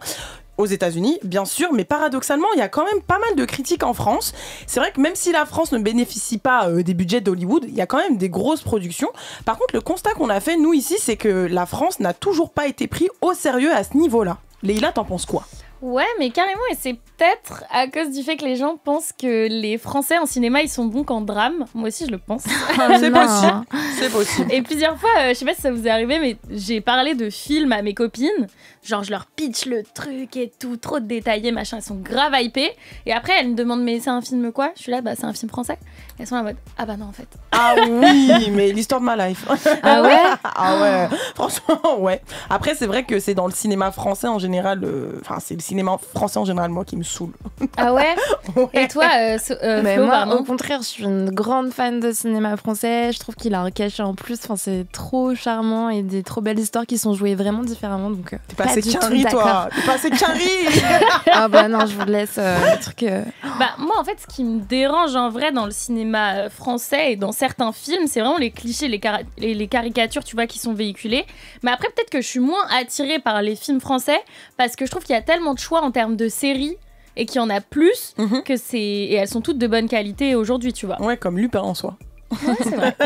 aux États-Unis, bien sûr, mais paradoxalement, il y a quand même pas mal de critiques en France. C'est vrai que même si la France ne bénéficie pas des budgets d'Hollywood, il y a quand même des grosses productions. Par contre, le constat qu'on a fait, nous, ici, c'est que la France n'a toujours pas été pris au sérieux à ce niveau-là. Leïla, t'en penses quoi ? Ouais, mais carrément, et c'est peut-être à cause du fait que les gens pensent que les Français en cinéma, ils sont bons qu'en drame. Moi aussi, je le pense. C'est possible. C'est possible. Et plusieurs fois, je sais pas si ça vous est arrivé, mais j'ai parlé de films à mes copines. Genre, je leur pitch le truc et tout, trop détaillé, machin. Elles sont grave hypées. Et après, elles me demandent, mais c'est un film quoi ? Je suis là, c'est un film français. Et elles sont là en mode, bah non, en fait. Ah oui, mais l'histoire de ma life. Ah ouais ? Ah ouais. Franchement, ouais. Après, c'est vrai que c'est dans le cinéma français en général. C'est le cinéma français en général, moi, qui me saoule. Ah ouais, ouais. Et toi, mais Flo, moi, au contraire, je suis une grande fan de cinéma français. Je trouve qu'il a un cachet en plus. C'est trop charmant et des trop belles histoires qui sont jouées vraiment différemment. Donc, t'es pas assez quinri, toi. T'es pas assez quinri. Ah bah non, je vous laisse le truc. Moi, en fait, ce qui me dérange en vrai dans le cinéma français et dans certains films, c'est vraiment les clichés, les caricatures, tu vois, qui sont véhiculées. Mais après, peut-être que je suis moins attirée par les films français parce que je trouve qu'il y a tellement de choix en termes de séries et qu'il y en a plus que c'est... Et elles sont toutes de bonne qualité aujourd'hui, tu vois. Ouais, comme Lupin en soi. Ouais, c'est vrai.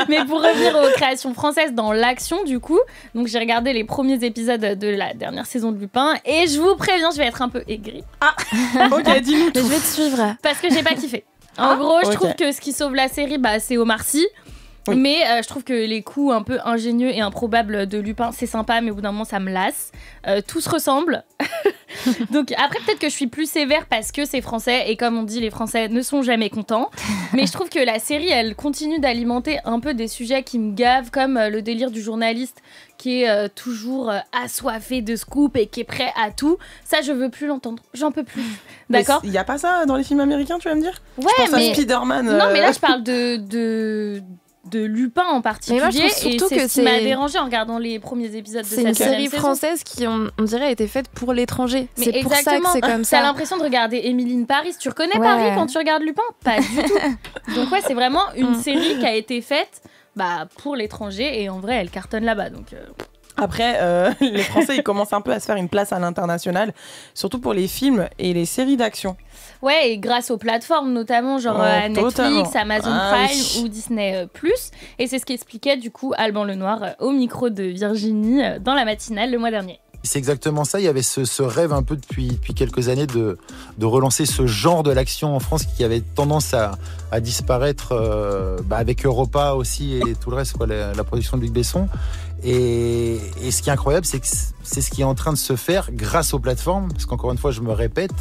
Mais pour revenir aux créations françaises dans l'action, du coup, donc j'ai regardé les premiers épisodes de la dernière saison de Lupin et je vous préviens, je vais être un peu aigrie. Ah, ok, dis-nous tout. Je vais te suivre. Parce que j'ai pas kiffé. En gros, je trouve que ce qui sauve la série, c'est Omar Sy. Oui. Mais je trouve que les coups un peu ingénieux et improbables de Lupin, c'est sympa, mais au bout d'un moment, ça me lasse. Tout se ressemble. Donc après, peut-être que je suis plus sévère parce que c'est français, et comme on dit, les Français ne sont jamais contents. Mais je trouve que la série, elle continue d'alimenter un peu des sujets qui me gavent, comme le délire du journaliste qui est toujours assoiffé de scoop et qui est prêt à tout. Ça, je veux plus l'entendre. J'en peux plus. D'accord ? Il y a pas ça dans les films américains, tu vas me dire ? Ouais, je pense à Spider-Man. Non, mais là, je parle de Lupin en particulier. Mais moi, je trouve surtout et que ce qui m'a dérangé en regardant les premiers épisodes de cette saison. C'est une série saison. française qui, on dirait, a été faite pour l'étranger. Mais c'est pour ça que c'est comme ça. T'as l'impression de regarder Emily in Paris. Tu reconnais Paris quand tu regardes Lupin ? Pas du tout. Donc ouais, c'est vraiment une série qui a été faite pour l'étranger, et en vrai, elle cartonne là-bas. Donc Après, les Français, ils commencent un peu à se faire une place à l'international, surtout pour les films et les séries d'action. Ouais, et grâce aux plateformes, notamment genre Netflix, Amazon Prime ou Disney+. Et c'est ce qu'expliquait du coup Alban Lenoir au micro de Virginie dans la matinale le mois dernier. C'est exactement ça, il y avait ce rêve un peu depuis quelques années de relancer ce genre de l'action en France qui avait tendance à disparaître avec Europa aussi et tout le reste, quoi, la production de Luc Besson. Et ce qui est incroyable, c'est que c'est ce qui est en train de se faire grâce aux plateformes, parce qu'encore une fois, je me répète,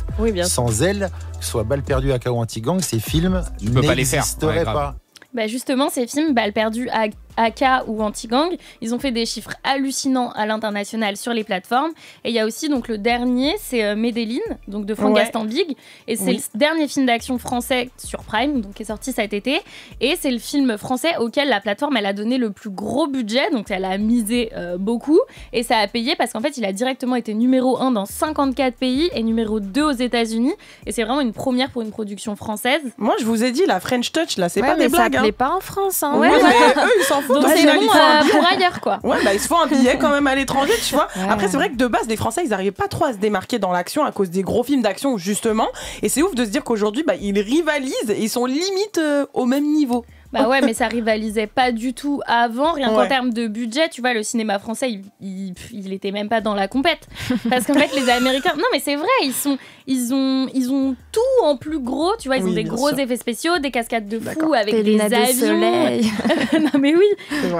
sans elles, que ce soit Balle perdue, Aka ou Anti-Gang, ces films n'existeraient pas. Bah justement, ces films, Balle perdue, Aka ou Anti-Gang, ils ont fait des chiffres hallucinants à l'international sur les plateformes. Et il y a aussi donc le dernier, c'est Medellin, donc de Franck Gastambide, et c'est le dernier film d'action français sur Prime, donc qui est sorti cet été. Et c'est le film français auquel la plateforme elle a donné le plus gros budget, donc elle a misé beaucoup, et ça a payé parce qu'en fait il a directement été numéro 1 dans 54 pays et numéro 2 aux États-Unis. Et c'est vraiment une première pour une production française. Moi je vous ai dit, la French Touch là, c'est pas des blagues. Ça plaît pas en France. Hein. Ouais, mais eux ils s'en foutent. Donc c'est bon pour ailleurs, quoi. Ouais, ils se font un billet quand même à l'étranger, tu vois. Après, c'est vrai que de base, les Français, ils n'arrivaient pas trop à se démarquer dans l'action à cause des gros films d'action, justement. Et c'est ouf de se dire qu'aujourd'hui, ils rivalisent et ils sont limite au même niveau. Bah ouais, mais ça rivalisait pas du tout avant, rien qu'en termes de budget. Tu vois, le cinéma français, il était même pas dans la compète. Parce qu'en fait, les Américains... Non, mais c'est vrai, ils ont tout en plus gros. Tu vois, ils ont des gros effets spéciaux, des cascades de fou avec des avions. Non, mais oui.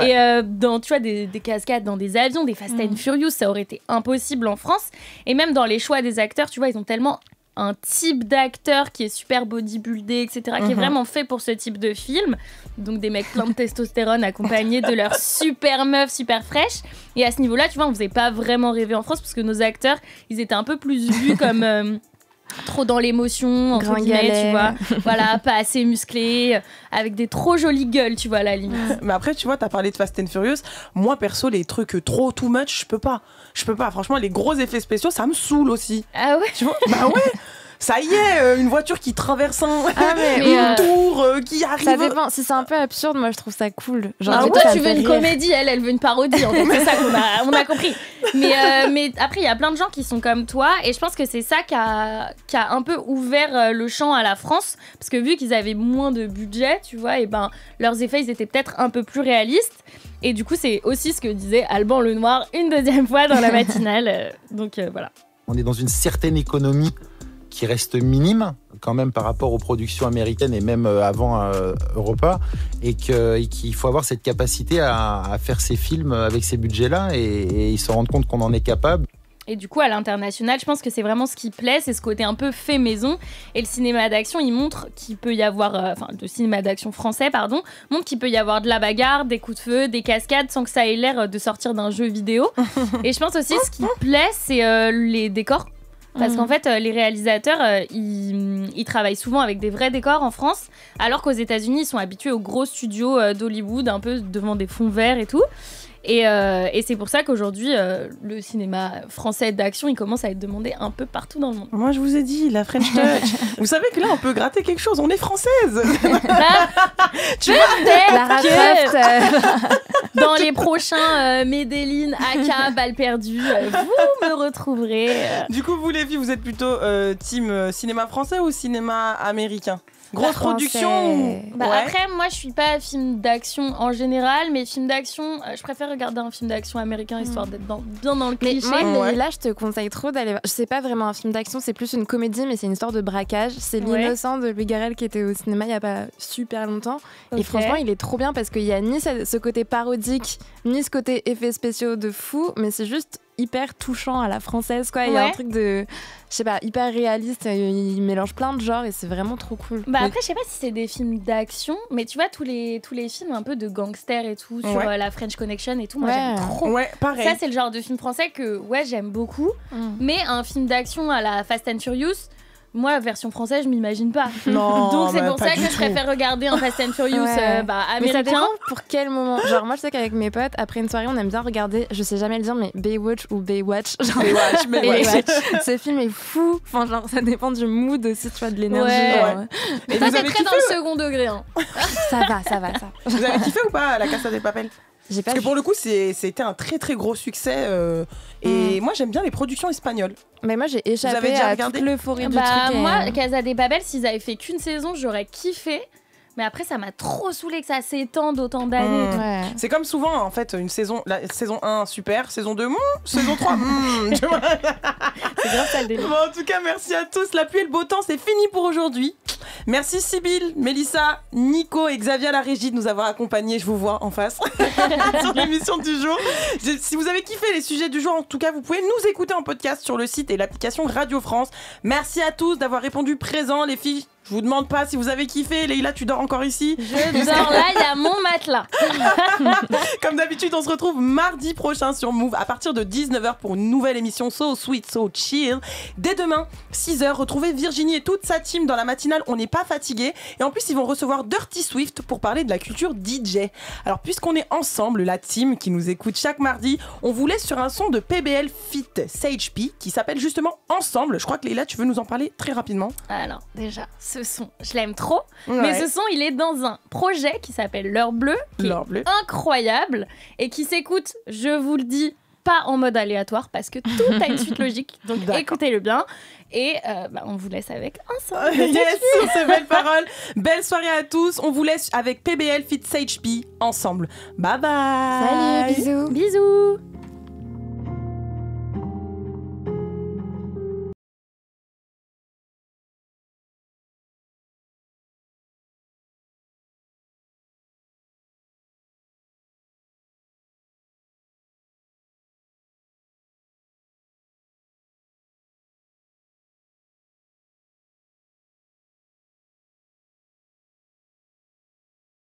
Et tu vois, des cascades dans des avions, des Fast and Furious, ça aurait été impossible en France. Et même dans les choix des acteurs, tu vois, ils ont tellement un type d'acteur qui est super bodybuildé, etc., qui est vraiment fait pour ce type de film. Donc des mecs pleins de testostérone accompagnés de leurs super meufs super fraîches. Et à ce niveau-là, tu vois, on faisait pas vraiment rêver en France parce que nos acteurs, ils étaient un peu plus vus comme trop dans l'émotion, entre guillemets, tu vois. Voilà, pas assez musclés, avec des trop jolies gueules, tu vois, à la limite. Mais après, tu vois, t'as parlé de Fast and Furious. Moi, perso, les trucs trop too much, je peux pas. Franchement, les gros effets spéciaux, ça me saoule aussi. Ah ouais ? Tu vois ? Bah ouais. Ça y est, une voiture qui traverse une tour, qui arrive. Ça dépend. Si c'est un peu absurde, moi je trouve ça cool. Genre, toi tu veux une comédie, elle veut une parodie. En fait, c'est ça qu'on a compris. Mais après, il y a plein de gens qui sont comme toi, et je pense que c'est ça qui a un peu ouvert le champ à la France, parce que vu qu'ils avaient moins de budget, tu vois, et leurs effets ils étaient peut-être un peu plus réalistes. Et du coup, c'est aussi ce que disait Alban Lenoir une deuxième fois dans la matinale. Donc voilà. On est dans une certaine économie qui reste minime quand même par rapport aux productions américaines et même avant Europa, et qu'il faut avoir cette capacité à faire ces films avec ces budgets-là, et ils se rendent compte qu'on en est capable. Et du coup, à l'international, je pense que c'est vraiment ce qui plaît, c'est ce côté un peu fait maison. Et le cinéma d'action, il montre qu'il peut y avoir... le cinéma d'action français, montre qu'il peut y avoir de la bagarre, des coups de feu, des cascades, sans que ça ait l'air de sortir d'un jeu vidéo. Et je pense aussi, ce qui plaît, c'est les décors. Parce qu'en fait, les réalisateurs, ils travaillent souvent avec des vrais décors en France, alors qu'aux États-Unis, ils sont habitués aux gros studios d'Hollywood, un peu devant des fonds verts et tout. Et c'est pour ça qu'aujourd'hui, le cinéma français d'action, il commence à être demandé un peu partout dans le monde. Moi, je vous ai dit, la French Touch. Vous savez que là, on peut gratter quelque chose. On est française. Tu vois, Lara Croft. Dans les prochains Medellin, Aka, Balle perdue, vous me retrouverez. Du coup, vous les filles, vous êtes plutôt team cinéma français ou cinéma américain ? Grosse production. Après, moi, je suis pas film d'action en général, mais film d'action, je préfère regarder un film d'action américain histoire d'être bien dans le cliché. Moi, là, je te conseille trop d'aller voir. C'est pas vraiment un film d'action, c'est plus une comédie, mais c'est une histoire de braquage. C'est L'Innocent de Louis Garrel qui était au cinéma il y a pas super longtemps. Et franchement, il est trop bien parce qu'il y a ni ce côté parodique, ni ce côté effets spéciaux de fou, mais c'est juste hyper touchant à la française, quoi. Il y a un truc de, je sais pas, hyper réaliste. Il mélange plein de genres et c'est vraiment trop cool. Après, je sais pas si c'est des films d'action, mais tu vois tous les films un peu de gangsters et tout sur la French Connection et tout. Moi, j'aime trop. Ouais, pareil. Ça, c'est le genre de film français que j'aime beaucoup. Mais un film d'action à la Fast and Furious. Moi, version française, je m'imagine pas. Non, donc c'est pour ça que je préfère regarder un Fast and Furious américain. Mais ça dépend pour quel moment. Genre moi, je sais qu'avec mes potes, après une soirée, on aime bien regarder, je sais jamais le dire, mais Baywatch ou Baywatch. Genre, Baywatch. Ce film est fou. Enfin, genre, ça dépend du mood aussi, tu vois, de l'énergie. Et ça, c'est très dans le second degré. Hein. Ça va. Vous avez kiffé ou pas La Casa de Papel ? Parce que pour le coup, c'était un très très gros succès. Et moi, j'aime bien les productions espagnoles. Mais moi, j'ai échappé à toute l'euphorie du truc. Moi, Casa de Papel, s'ils avaient fait qu'une saison, j'aurais kiffé. Mais après, ça m'a trop saoulé que ça s'étende autant d'années. C'est comme souvent, en fait, une saison, la saison 1, super, saison 2, saison 3, C'est grave ça le délire. Bon, en tout cas, merci à tous. La pluie et le beau temps, c'est fini pour aujourd'hui. Merci Sybille, Mélissa, Nico et Xavier à la régie de nous avoir accompagnés. Je vous vois en face sur l'émission du jour. Si vous avez kiffé les sujets du jour, en tout cas, vous pouvez nous écouter en podcast sur le site et l'application Radio France. Merci à tous d'avoir répondu présent, les filles. Je vous demande pas si vous avez kiffé. Leïla, tu dors encore ici ? Je dors là, il y a mon matelas. Comme d'habitude, on se retrouve mardi prochain sur Move à partir de 19h pour une nouvelle émission So Sweet, So Chill. Dès demain, 6h, retrouvez Virginie et toute sa team dans la matinale. On n'est pas fatigué. Et en plus, ils vont recevoir Dirty Swift pour parler de la culture DJ. Alors, puisqu'on est ensemble, la team qui nous écoute chaque mardi, on vous laisse sur un son de PBL Fit Sage P qui s'appelle justement Ensemble. Je crois que Leïla, tu veux nous en parler très rapidement. Alors, déjà, ce son, je l'aime trop. Mais ce son, il est dans un projet qui s'appelle L'Heure Bleue, qui est incroyable et qui s'écoute, je vous le dis, pas en mode aléatoire parce que tout a une suite logique. Donc écoutez-le bien. Et on vous laisse avec Ensemble. Yes, sur ces belles paroles. Belle soirée à tous. On vous laisse avec PBL Fit Sage P Ensemble. Bye bye. Salut, bisous. Bisous.